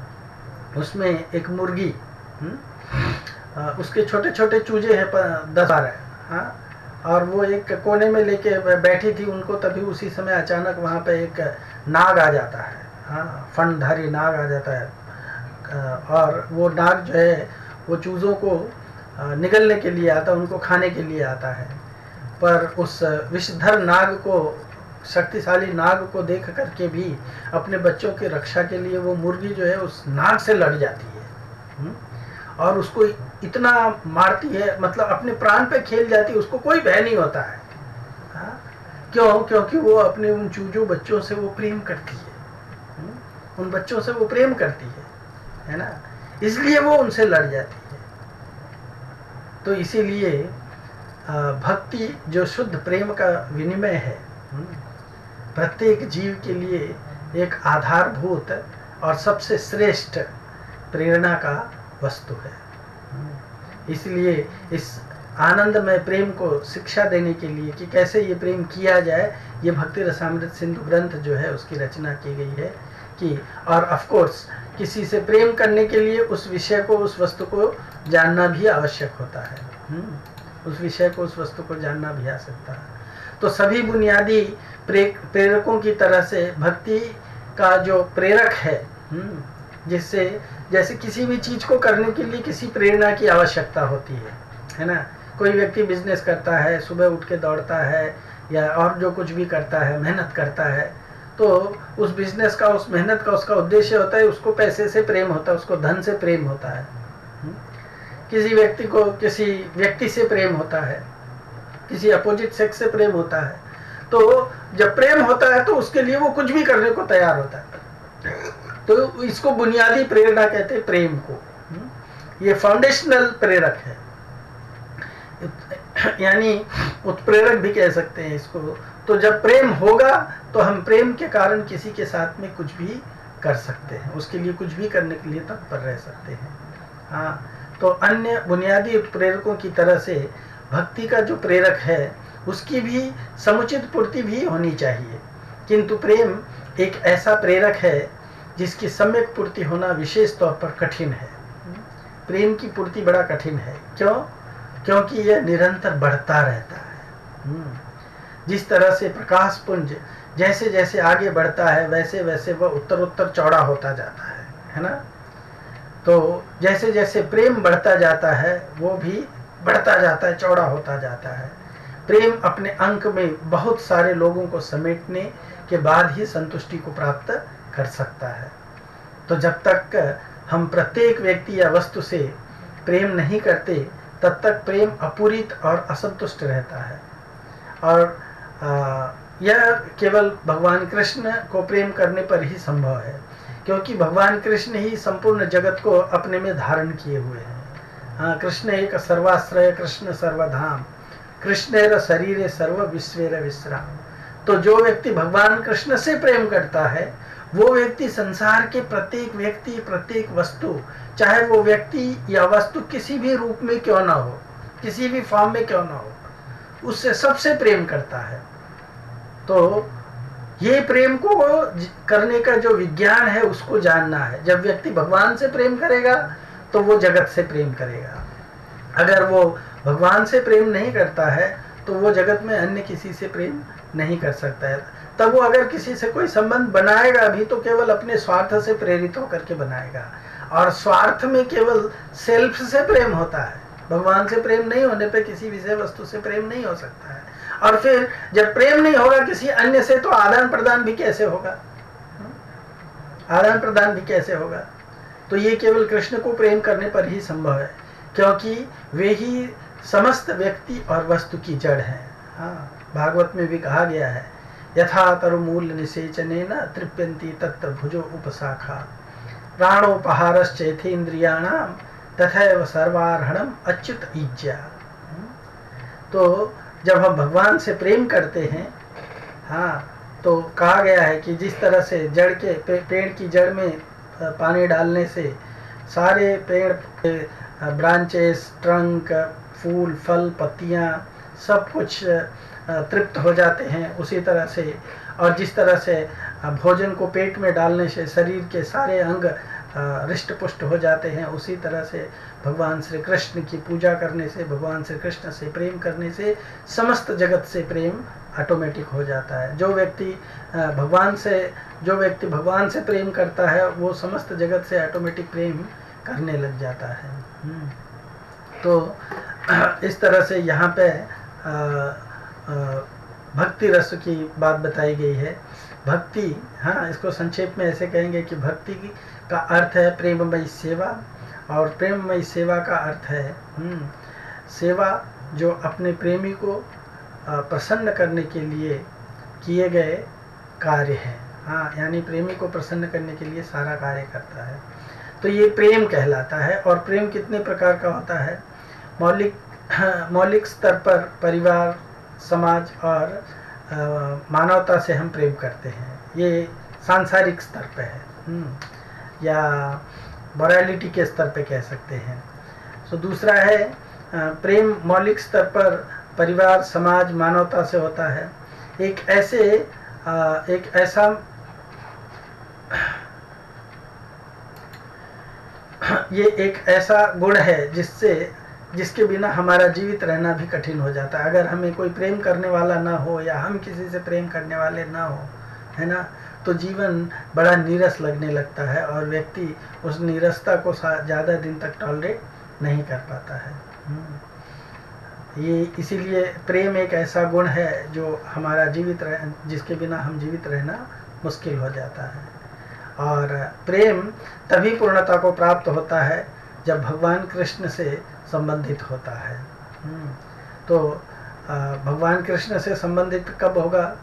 उसमें एक मुर्गी, उसके छोटे छोटे चूजे हैं 10-12, हाँ, और वो एक कोने में लेके बैठी थी उनको, तभी उसी समय अचानक वहाँ पे एक नाग आ जाता है, हाँ, फणधारी नाग आ जाता है, और वो नाग जो है वो चूज़ों को निगलने के लिए आता है, उनको खाने के लिए आता है। पर उस विषधर नाग को, शक्तिशाली नाग को देख करके भी अपने बच्चों की रक्षा के लिए वो मुर्गी जो है उस नाग से लड़ जाती है और उसको इतना मारती है, मतलब अपने प्राण पे खेल जाती है, उसको कोई भय नहीं होता है। हाँ? क्यों? क्योंकि वो अपने उन चूजों बच्चों से वो प्रेम करती है, उन बच्चों से वो प्रेम करती है ना, इसलिए वो उनसे लड़ जाती है। तो इसीलिए भक्ति जो शुद्ध प्रेम का विनिमय है, प्रत्येक जीव के लिए एक आधारभूत और सबसे श्रेष्ठ प्रेरणा का वस्तु है। इसलिए इस आनंदमय प्रेम को शिक्षा देने के लिए कि कैसे ये प्रेम किया जाए, ये भक्ति रसामृत सिंधु ग्रंथ जो है उसकी रचना की गई है कि, और ऑफ कोर्स किसी से प्रेम करने के लिए उस विषय को, उस वस्तु को जानना भी आवश्यक होता है। उस विषय को, उस वस्तु को जानना भी आ सकता है। तो सभी बुनियादी प्रेरकों की तरह से भक्ति का जो प्रेरक है, जिससे जैसे किसी भी चीज को करने के लिए किसी प्रेरणा की आवश्यकता होती है ना। कोई व्यक्ति बिजनेस करता है, सुबह उठ के दौड़ता है या और जो कुछ भी करता है, मेहनत करता है, तो उस बिजनेस का, उस मेहनत का उसका उद्देश्य होता है, उसको पैसे से प्रेम होता है, उसको धन से प्रेम होता है। किसी व्यक्ति को किसी व्यक्ति से प्रेम होता है, किसी अपोजिट सेक्स से प्रेम होता है, तो जब प्रेम होता है तो उसके लिए वो कुछ भी करने को तैयार होता है। तो इसको बुनियादी प्रेरणा कहते हैं, प्रेम को। ये फाउंडेशनल प्रेरक है, यानी उत्प्रेरक भी कह सकते हैं इसको। तो जब प्रेम होगा तो हम प्रेम के कारण किसी के साथ में कुछ भी कर सकते हैं, उसके लिए कुछ भी करने के लिए तत्पर रह सकते हैं। हाँ, तो अन्य बुनियादी उत्प्रेरकों की तरह से भक्ति का जो प्रेरक है उसकी भी समुचित पूर्ति भी होनी चाहिए, किंतु प्रेम एक ऐसा प्रेरक है जिसकी सम्यक पूर्ति होना विशेष तौर पर कठिन है। प्रेम की पूर्ति बड़ा कठिन है। क्यों? क्योंकि यह निरंतर बढ़ता रहता है। जिस तरह से प्रकाश पुंज जैसे जैसे आगे बढ़ता है वैसे वैसे वह उत्तर उत्तर चौड़ा होता जाता है ना। तो जैसे जैसे प्रेम बढ़ता जाता है वो भी बढ़ता जाता है, चौड़ा होता जाता है। प्रेम अपने अंक में बहुत सारे लोगों को समेटने के बाद ही संतुष्टि को प्राप्त कर सकता है। तो जब तक हम प्रत्येक व्यक्ति या वस्तु से प्रेम नहीं करते तब तक प्रेम अपूरित और असंतुष्ट रहता है। और यह केवल भगवान कृष्ण को प्रेम करने पर ही संभव है, क्योंकि भगवान कृष्ण ही संपूर्ण जगत को अपने में धारण किए हुए हैं। हाँ, कृष्ण एक सर्वाश्रय कृष्ण सर्वधाम कृष्णेर शरीरे सर्व विश्वेर विश्राम। तो जो व्यक्ति भगवान कृष्ण से प्रेम करता है वो व्यक्ति संसार के प्रत्येक व्यक्ति, प्रत्येक वस्तु, चाहे वो व्यक्ति या वस्तु किसी भी रूप में क्यों ना हो, किसी भी फॉर्म में क्यों ना हो, उससे सबसे प्रेम करता है। तो ये प्रेम को करने का जो विज्ञान है उसको जानना है। जब व्यक्ति भगवान से प्रेम करेगा तो वो जगत से प्रेम करेगा। अगर वो भगवान से प्रेम नहीं करता है तो वो जगत में अन्य किसी से प्रेम नहीं कर सकता है। तब वो अगर किसी से कोई संबंध बनाएगा भी तो केवल अपने स्वार्थ से प्रेरित होकर के बनाएगा, और स्वार्थ में केवल सेल्फ से प्रेम होता है। भगवान से प्रेम नहीं होने पे किसी विषय वस्तु से प्रेम नहीं हो सकता है। और फिर जब प्रेम नहीं होगा किसी अन्य से तो आदान प्रदान भी कैसे होगा? आदान प्रदान भी कैसे होगा? तो ये केवल कृष्ण को प्रेम करने पर ही संभव है, क्योंकि वे ही समस्त व्यक्ति और वस्तु की जड़ हैं। हाँ, भागवत में भी कहा गया है, यथा तरुमूल निषेचनेन तृप्यन्ति तत्र भुजो उपशाखा प्राणोपहारश्चेथेन्द्रियाणाम तथैव सर्वार्हणम अच्युत ईज्या। तो जब हम भगवान से प्रेम करते हैं, हाँ, तो कहा गया है कि जिस तरह से जड़ के पेड़ की जड़ में पानी डालने से सारे पेड़ के ब्रांचेस, ट्रंक, फूल, फल, पत्तियाँ सब कुछ तृप्त हो जाते हैं, उसी तरह से, और जिस तरह से भोजन को पेट में डालने से शरीर के सारे अंग हृष्ट पुष्ट हो जाते हैं, उसी तरह से भगवान श्री कृष्ण की पूजा करने से, भगवान श्री कृष्ण से प्रेम करने से समस्त जगत से प्रेम ऑटोमेटिक हो जाता है। जो व्यक्ति भगवान से प्रेम करता है वो समस्त जगत से ऑटोमेटिक प्रेम करने लग जाता है। तो इस तरह से यहाँ पे भक्ति रस की बात बताई गई है। भक्ति, हाँ, इसको संक्षेप में ऐसे कहेंगे कि भक्ति का अर्थ है प्रेममयी सेवा, और प्रेममयी सेवा का अर्थ है सेवा जो अपने प्रेमी को प्रसन्न करने के लिए किए गए कार्य हैं। हाँ, यानी प्रेमी को प्रसन्न करने के लिए सारा कार्य करता है, तो ये प्रेम कहलाता है। और प्रेम कितने प्रकार का होता है? मौलिक स्तर पर परिवार, समाज और मानवता से हम प्रेम करते हैं, ये सांसारिक स्तर पे है, या मोरालिटी के स्तर पे कह सकते हैं। तो दूसरा है प्रेम मौलिक स्तर पर परिवार, समाज, मानवता से होता है। एक ऐसा ये एक ऐसा गुण है जिसके बिना हमारा जीवित रहना भी कठिन हो जाता है। अगर हमें कोई प्रेम करने वाला ना हो या हम किसी से प्रेम करने वाले ना हो, है ना, तो जीवन बड़ा नीरस लगने लगता है और व्यक्ति उस नीरसता को ज़्यादा दिन तक टॉलरेट नहीं कर पाता है। ये इसीलिए प्रेम एक ऐसा गुण है जो हमारा जिसके बिना हम जीवित रहना मुश्किल हो जाता है। और प्रेम तभी पूर्णता को प्राप्त होता है जब भगवान कृष्ण से संबंधित होता है। तो भगवान कृष्ण से संबंधित कब होगा?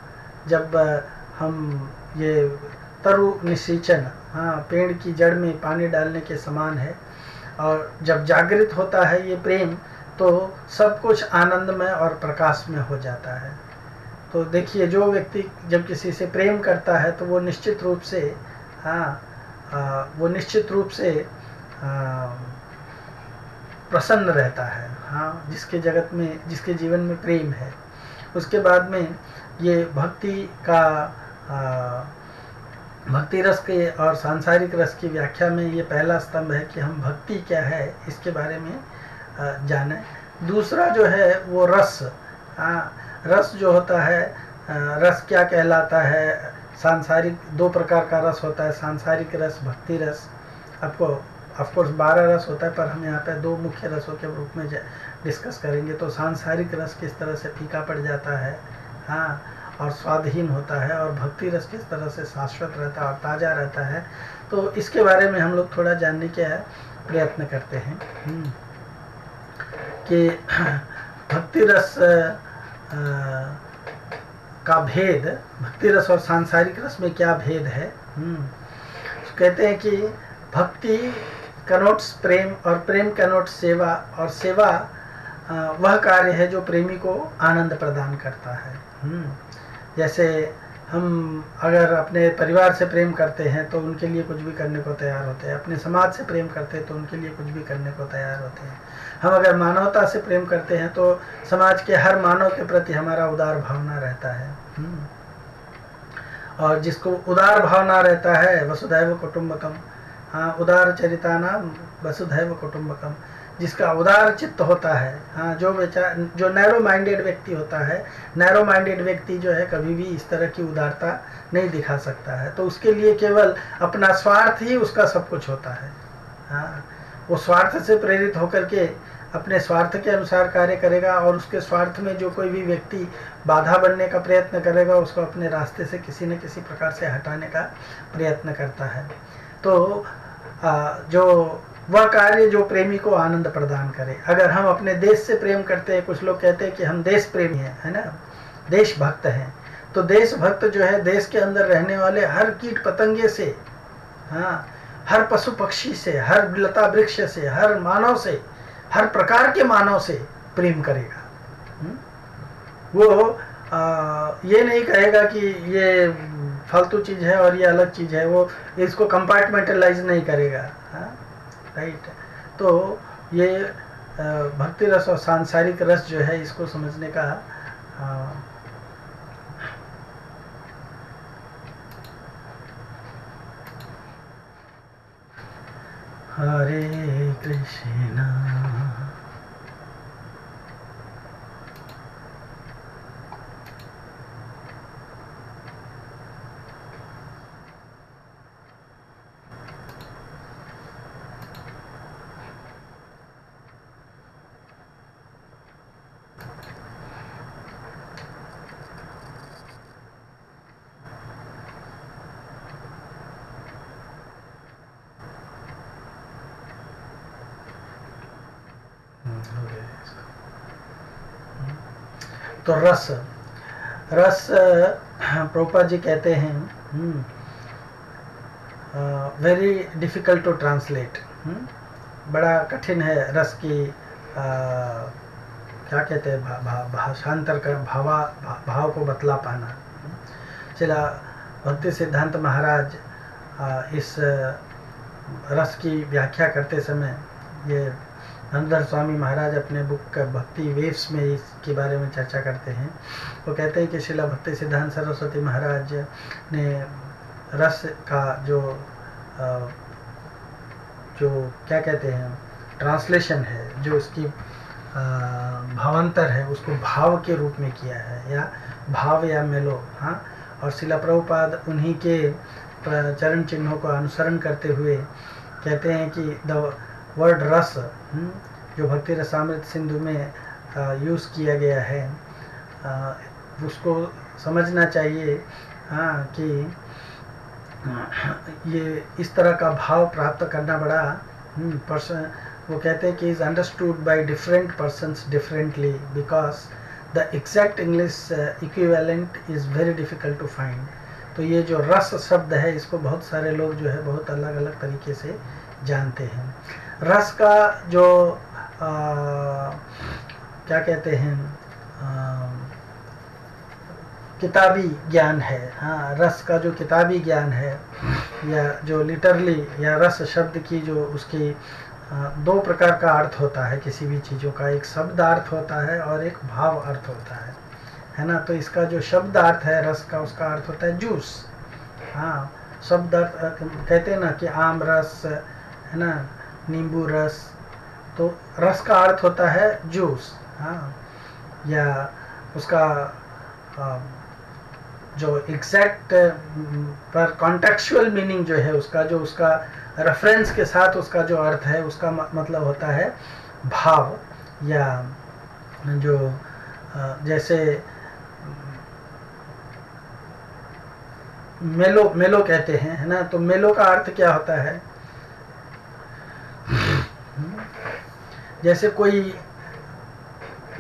जब हम ये तरु निषेचन, हाँ, पेड़ की जड़ में पानी डालने के समान है, और जब जागृत होता है ये प्रेम तो सब कुछ आनंदमय और प्रकाश में हो जाता है। तो देखिए, जो व्यक्ति जब किसी से प्रेम करता है तो वो निश्चित रूप से, प्रसन्न रहता है। हाँ, जिसके जीवन में प्रेम है। उसके बाद में ये भक्ति रस के और सांसारिक रस की व्याख्या में ये पहला स्तंभ है कि हम भक्ति क्या है इसके बारे में जाने। दूसरा जो है वो रस, रस जो होता है, रस क्या कहलाता है? सांसारिक 2 प्रकार का रस होता है, सांसारिक रस, भक्ति रस। आपको ऑफकोर्स 12 रस होता है, पर हम यहाँ पे 2 मुख्य रसों के रूप में डिस्कस करेंगे। तो सांसारिक रस किस तरह से फीका पड़ जाता है, हाँ, और स्वादहीन होता है, और भक्ति रस किस तरह से शाश्वत रहता है और ताज़ा रहता है। तो इसके बारे में हम लोग थोड़ा जानने के प्रयत्न करते हैं कि भक्ति रस का भेद, भक्ति रस और सांसारिक रस में क्या भेद है। तो कहते हैं कि भक्ति कनोट्स प्रेम और प्रेम कनोट्स सेवा, और सेवा वह कार्य है जो प्रेमी को आनंद प्रदान करता है। जैसे हम अगर अपने परिवार से प्रेम करते हैं तो उनके लिए कुछ भी करने को तैयार होते हैं, अपने समाज से प्रेम करते हैं तो उनके लिए कुछ भी करने को तैयार होते हैं। हम अगर मानवता से प्रेम करते हैं तो समाज के हर मानव के प्रति हमारा उदार भावना रहता है। और जिसको उदार भावना रहता है, वसुधैव कुटुम्बकम, हाँ, उदार चरितानाम वसुधैव कुटुम्बकम, जिसका उदार चित्त होता है, हाँ, जो नैरो माइंडेड व्यक्ति होता है, नैरो माइंडेड व्यक्ति जो है कभी भी इस तरह की उदारता नहीं दिखा सकता है। तो उसके लिए केवल अपना स्वार्थ ही उसका सब कुछ होता है। हाँ, वो स्वार्थ से प्रेरित होकर के अपने स्वार्थ के अनुसार कार्य करेगा, और उसके स्वार्थ में जो कोई भी व्यक्ति बाधा बनने का प्रयत्न करेगा उसको अपने रास्ते से किसी न किसी प्रकार से हटाने का प्रयत्न करता है। तो जो वह कार्य जो प्रेमी को आनंद प्रदान करे। अगर हम अपने देश से प्रेम करते हैं, कुछ लोग कहते हैं कि हम देश प्रेमी हैं, है ना, देशभक्त हैं, तो देशभक्त जो है देश के अंदर रहने वाले हर कीट पतंगे से, हाँ, हर पशु पक्षी से, हर लता वृक्ष से, हर मानव से, हर प्रकार के मानव से प्रेम करेगा। वो ये नहीं कहेगा कि ये फालतू चीज़ है और ये अलग चीज़ है, वो इसको कंपार्टमेंटलाइज नहीं करेगा। हाँ, राइट। तो ये भक्ति रस और सांसारिक रस जो है इसको समझने का हरे कृष्णा तो रस प्रभुपाद जी कहते हैं वेरी डिफिकल्ट टू ट्रांसलेट, बड़ा कठिन है रस की क्या कहते हैं भाषांतर कर भाव को बतला पाना। चला भक्ति सिद्धांत महाराज इस रस की व्याख्या करते समय, ये धनधर स्वामी महाराज अपने बुक भक्ति वेव्स में इसके बारे में चर्चा करते हैं। वो कहते हैं कि श्रीला भक्ति सिद्धांत सरस्वती महाराज ने रस का जो क्या कहते हैं ट्रांसलेशन है, जो इसकी भावांतर है, उसको भाव के रूप में किया है, या भाव या मेलो। हाँ, और श्रीला प्रभुपाद उन्हीं के चरण चिन्हों का अनुसरण करते हुए कहते हैं कि द वर्ड रस जो भक्ति रसामृत सिंधु में यूज़ किया गया है, उसको समझना चाहिए। हाँ, कि ये इस तरह का भाव प्राप्त करना बड़ा पर्सन, वो कहते हैं कि is understood by different persons differently because the exact English equivalent is very difficult to find. तो ये जो रस शब्द है इसको बहुत सारे लोग जो है बहुत अलग अलग तरीके से जानते हैं। रस का जो क्या कहते हैं किताबी ज्ञान है, हाँ, रस का जो किताबी ज्ञान है, या जो लिटरली, या रस शब्द की जो उसकी 2 प्रकार का अर्थ होता है किसी भी चीज़ों का, एक शब्द अर्थ होता है और एक भाव अर्थ होता है ना। तो इसका जो शब्द अर्थ है रस का, उसका अर्थ होता है जूस। हाँ, शब्द अर्थ कहते हैं ना कि आम रस, है ना, नींबू रस, तो रस का अर्थ होता है जूस। हाँ, या उसका जो एग्जैक्ट पर कॉन्टेक्चुअल मीनिंग जो है उसका, जो उसका रेफरेंस के साथ उसका जो अर्थ है, उसका मतलब होता है भाव, या जो जैसे मेलो मेलो कहते हैं, है ना। तो मेलो का अर्थ क्या होता है, जैसे कोई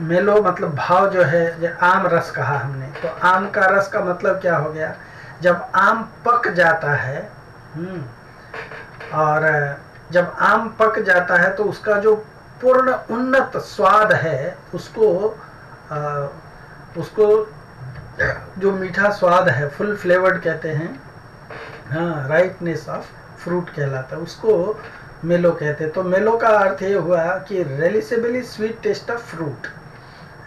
मेलो मतलब भाव जो है, आम रस कहा हमने, तो आम का रस का मतलब क्या हो गया, जब आम पक जाता है, और जब आम पक जाता है तो उसका जो पूर्ण उन्नत स्वाद है, उसको जो मीठा स्वाद है, फुल फ्लेवर्ड कहते हैं, हाँ, राइटनेस ऑफ फ्रूट कहलाता है, उसको मेलो कहते हैं। तो मेलो का अर्थ ये हुआ कि रिलीसेबली स्वीट टेस्ट ऑफ फ्रूट,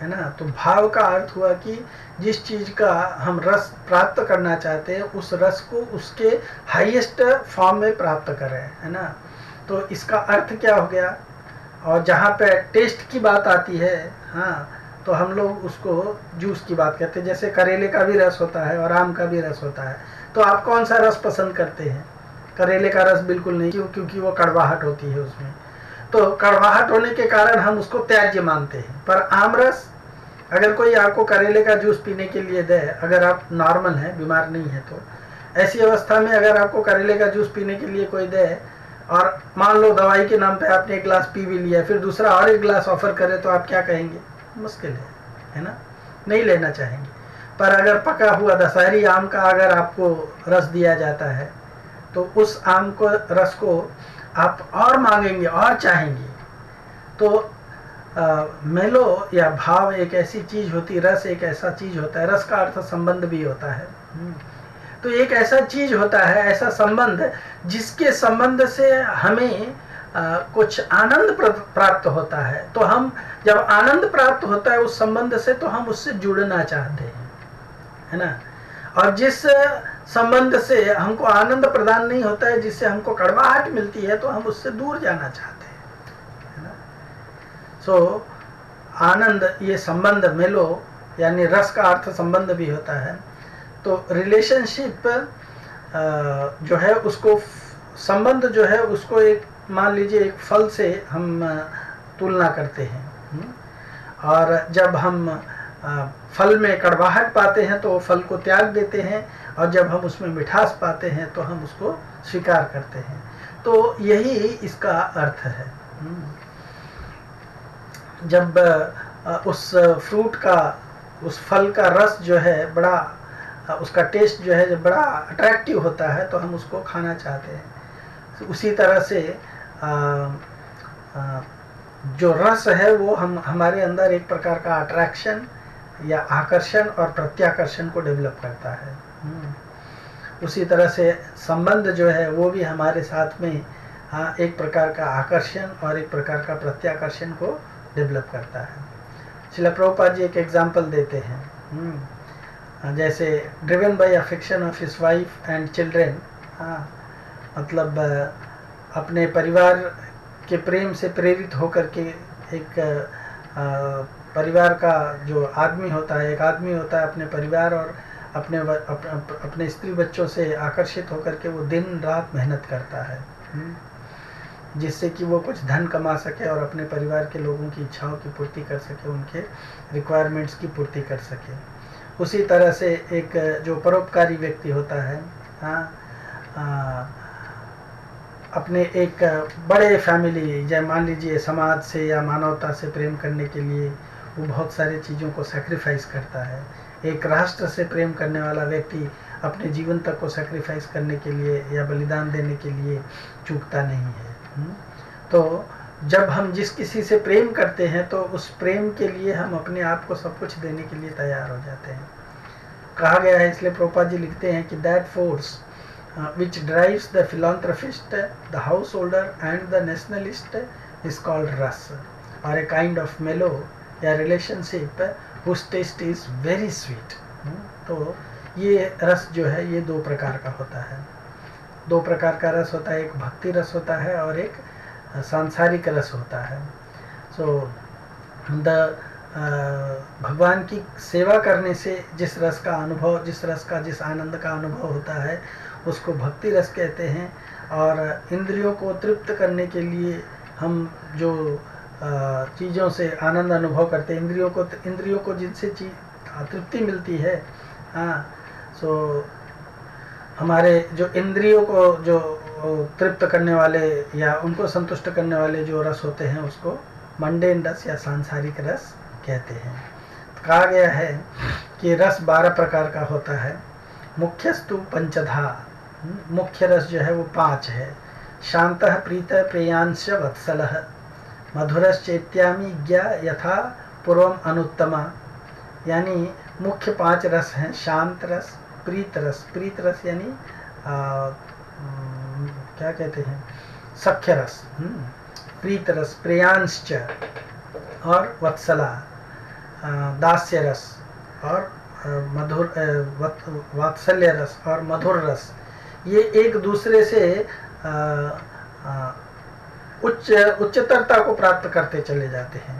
है ना। तो भाव का अर्थ हुआ कि जिस चीज़ का हम रस प्राप्त करना चाहते हैं, उस रस को उसके हाईएस्ट फॉर्म में प्राप्त करें, है ना। तो इसका अर्थ क्या हो गया। और जहाँ पे टेस्ट की बात आती है, हाँ, तो हम लोग उसको जूस की बात करते हैं। जैसे करेले का भी रस होता है और आम का भी रस होता है, तो आप कौन सा रस पसंद करते हैं। करेले का रस बिल्कुल नहीं, क्योंकि वो कड़वाहट होती है उसमें, तो कड़वाहट होने के कारण हम उसको त्याज्य मानते हैं। पर आम रस, अगर कोई आपको करेले का जूस पीने के लिए दे, अगर आप नॉर्मल हैं, बीमार नहीं है, तो ऐसी अवस्था में अगर आपको करेले का जूस पीने के लिए कोई दे, और मान लो दवाई के नाम पे आपने एक गिलास पी भी लिया, फिर दूसरा और एक गिलास ऑफर करे, तो आप क्या कहेंगे, मुश्किल है ना, नहीं लेना चाहेंगे। पर अगर पका हुआ दशहरी आम का अगर आपको रस दिया जाता है, तो उस आम को रस को आप और मांगेंगे और चाहेंगे। तो मेलो या भाव एक ऐसी चीज होती, रस एक ऐसा चीज होता है, रस का अर्थ संबंध भी होता है। तो एक ऐसा चीज होता है, ऐसा संबंध, जिसके संबंध से हमें कुछ आनंद प्राप्त होता है। तो हम जब आनंद प्राप्त होता है उस संबंध से, तो हम उससे जुड़ना चाहते हैं, है ना। और जिस संबंध से हमको आनंद प्रदान नहीं होता है, जिससे हमको कड़वाहट मिलती है, तो हम उससे दूर जाना चाहते हैं, है ना। सो आनंद, ये संबंध, मेलो यानी रस का अर्थ संबंध भी होता है। तो रिलेशनशिप जो है, उसको संबंध जो है उसको एक मान लीजिए एक फल से हम तुलना करते हैं। और जब हम फल में कड़वाहट पाते हैं तो फल को त्याग देते हैं, और जब हम उसमें मिठास पाते हैं तो हम उसको स्वीकार करते हैं। तो यही इसका अर्थ है। जब उस फ्रूट का, उस फल का रस जो है बड़ा, उसका टेस्ट जो है जब बड़ा अट्रैक्टिव होता है, तो हम उसको खाना चाहते हैं। तो उसी तरह से जो रस है वो हमारे अंदर एक प्रकार का अट्रैक्शन या आकर्षण और प्रत्याकर्षण को डेवलप करता है। उसी तरह से संबंध जो है वो भी हमारे साथ में एक प्रकार का आकर्षण और एक प्रकार का प्रत्याकर्षण को डेवलप करता है। श्रील प्रभुपाद जी एक एग्जाम्पल देते हैं, जैसे driven by affection of his wife and children, मतलब अपने परिवार के प्रेम से प्रेरित होकर के एक परिवार का जो आदमी होता है, एक आदमी होता है अपने परिवार और अपने स्त्री बच्चों से आकर्षित होकर के वो दिन रात मेहनत करता है, जिससे कि वो कुछ धन कमा सके और अपने परिवार के लोगों की इच्छाओं की पूर्ति कर सके, उनके रिक्वायरमेंट्स की पूर्ति कर सके। उसी तरह से एक जो परोपकारी व्यक्ति होता है, अपने एक बड़े फैमिली, जैसे मान लीजिए समाज से या मानवता से प्रेम करने के लिए वो बहुत सारी चीज़ों को सैक्रिफाइस करता है। एक राष्ट्र से प्रेम करने वाला व्यक्ति अपने जीवन तक को सैक्रिफाइस करने के लिए या बलिदान देने के लिए चूकता नहीं है। तो जब हम जिस किसी से प्रेम करते हैं तो उस प्रेम के लिए हम अपने आप को सब कुछ देने के लिए तैयार हो जाते हैं। कहा गया है, इसलिए प्रभुपाद जी लिखते हैं कि that force which drives the philanthropist, the householder and the nationalist is called ras, or a kind of mellow या relationship whose taste is very sweet। तो ये रस जो है ये दो प्रकार का होता है। दो प्रकार का रस होता है, एक भक्ति रस होता है और एक सांसारिक रस होता है। सो द भगवान की सेवा करने से जिस रस का अनुभव, जिस आनंद का अनुभव होता है उसको भक्ति रस कहते हैं। और इंद्रियों को तृप्त करने के लिए हम जो चीज़ों से आनंद अनुभव करते हैं, इंद्रियों को जिनसे तृप्ति मिलती है, सो हमारे जो इंद्रियों को जो तृप्त करने वाले या उनको संतुष्ट करने वाले जो रस होते हैं उसको मंडेन रस या सांसारिक रस कहते हैं। तो कहा गया है कि रस 12 प्रकार का होता है। मुख्यस्तु पंचधा, मुख्य रस जो है वो 5 है। शांतः प्रीतः प्रेयांश वत्सलः, मधुरश्चैत्यामी ज्ञा यथा पूर्वम अनुत्तमा। यानी मुख्य 5 रस हैं। शांत रस, प्रीत रस यानी क्या कहते हैं, सख्य रस, प्रीत रस, प्रेयांश्च और वत्सला, दास्य रस और मधुर वात्सल्य रस और मधुर रस। ये एक दूसरे से उच्चतरता को प्राप्त करते चले जाते हैं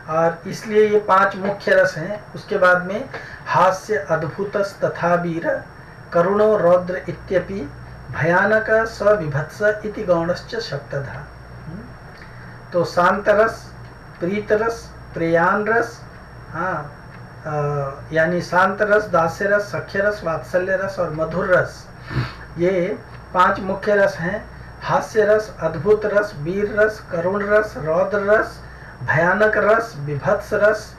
और इसलिए ये 5 मुख्य रस हैं। उसके बाद में हास्य अद्भुतस तथा वीर, करुणो रौद्र इत्यपि, भयानक सविभत्स इति गौणश्च शब्दधा। तो शांत रस, प्रीत रस, प्रेयान रस, यानी शांत रस, दास्य रस, सख्य रस, वात्सल्य रस और मधुर रस, ये 5 मुख्य रस हैं। हास्य रस, अद्भुत रस, वीर रस, करुण रस, रौद्र रस, भयानक रस, विभत्स रस,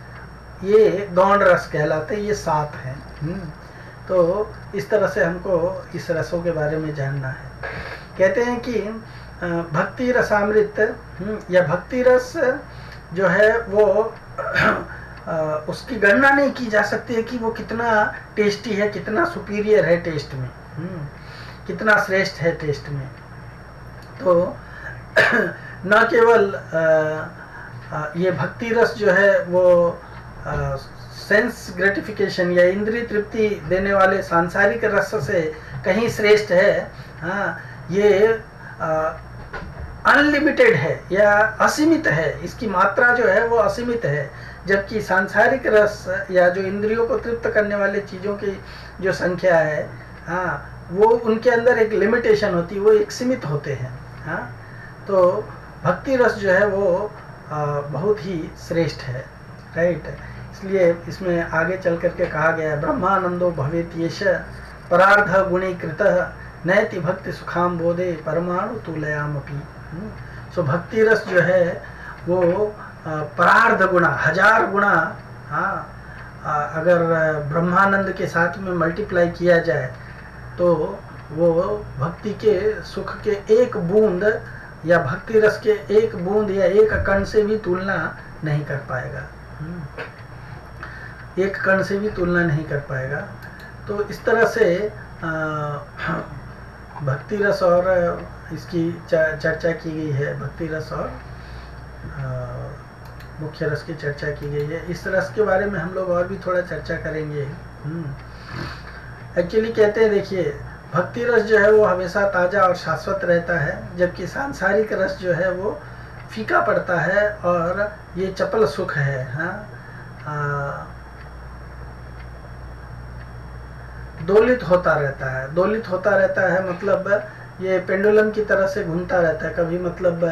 ये गौण रस कहलाते, ये 7 हैं। तो इस तरह से हमको इस रसों के बारे में जानना है। कहते हैं कि भक्ति रसामृत या भक्ति रस जो है वो उसकी गणना नहीं की जा सकती है कि वो कितना टेस्टी है, कितना सुपीरियर है टेस्ट में, कितना श्रेष्ठ है टेस्ट में। तो न केवल ये भक्ति रस जो है वो सेंस ग्रेटिफिकेशन या इंद्रिय तृप्ति देने वाले सांसारिक रस से कहीं श्रेष्ठ है। ये अनलिमिटेड है या असीमित है, इसकी मात्रा जो है वो असीमित है। जबकि सांसारिक रस या जो इंद्रियों को तृप्त करने वाले चीज़ों की जो संख्या है, वो उनके अंदर एक लिमिटेशन होती है, वो एक सीमित होते हैं। तो भक्ति रस जो है वो बहुत ही श्रेष्ठ है, राइट। इसलिए इसमें आगे चल करके कहा गया है, ब्रह्मानंदो भवेत येष परार्ध गुणीकृतः नैति भक्ति सुखाम बोधे परमाणु तुलयामपि। सो भक्ति रस जो है वो परार्ध गुणा, 1000 गुणा, अगर ब्रह्मानंद के साथ में मल्टीप्लाई किया जाए तो वो भक्ति के सुख के एक बूंद या भक्ति रस के एक बूंद या एक कण से भी तुलना नहीं कर पाएगा, एक कण से भी तुलना नहीं कर पाएगा। तो इस तरह से भक्ति रस और इसकी चर्चा की गई है, भक्ति रस और मुख्य रस की चर्चा की गई है। इस रस के बारे में हम लोग और भी थोड़ा चर्चा करेंगे। एक्चुअली कहते हैं, देखिए, भक्ति रस जो है वो हमेशा ताज़ा और शाश्वत रहता है, जबकि सांसारिक रस जो है वो फीका पड़ता है और ये चपल सुख है। दोलित होता रहता है, दोलित होता रहता है, मतलब ये पेंडुलम की तरह से घूमता रहता है। कभी मतलब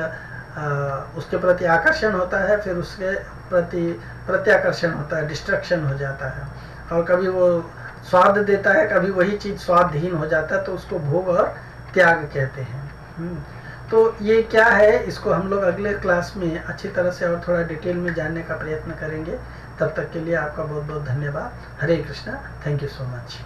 उसके प्रति आकर्षण होता है, फिर उसके प्रति प्रत्याकर्षण होता है, डिस्ट्रक्शन हो जाता है, और कभी वो स्वाद देता है, कभी वही चीज़ स्वादहीन हो जाता है, तो उसको भोग और त्याग कहते हैं। तो ये क्या है, इसको हम लोग अगले क्लास में अच्छी तरह से और थोड़ा डिटेल में जानने का प्रयत्न करेंगे। तब तक के लिए आपका बहुत बहुत धन्यवाद। Hare Krishna, thank you so much.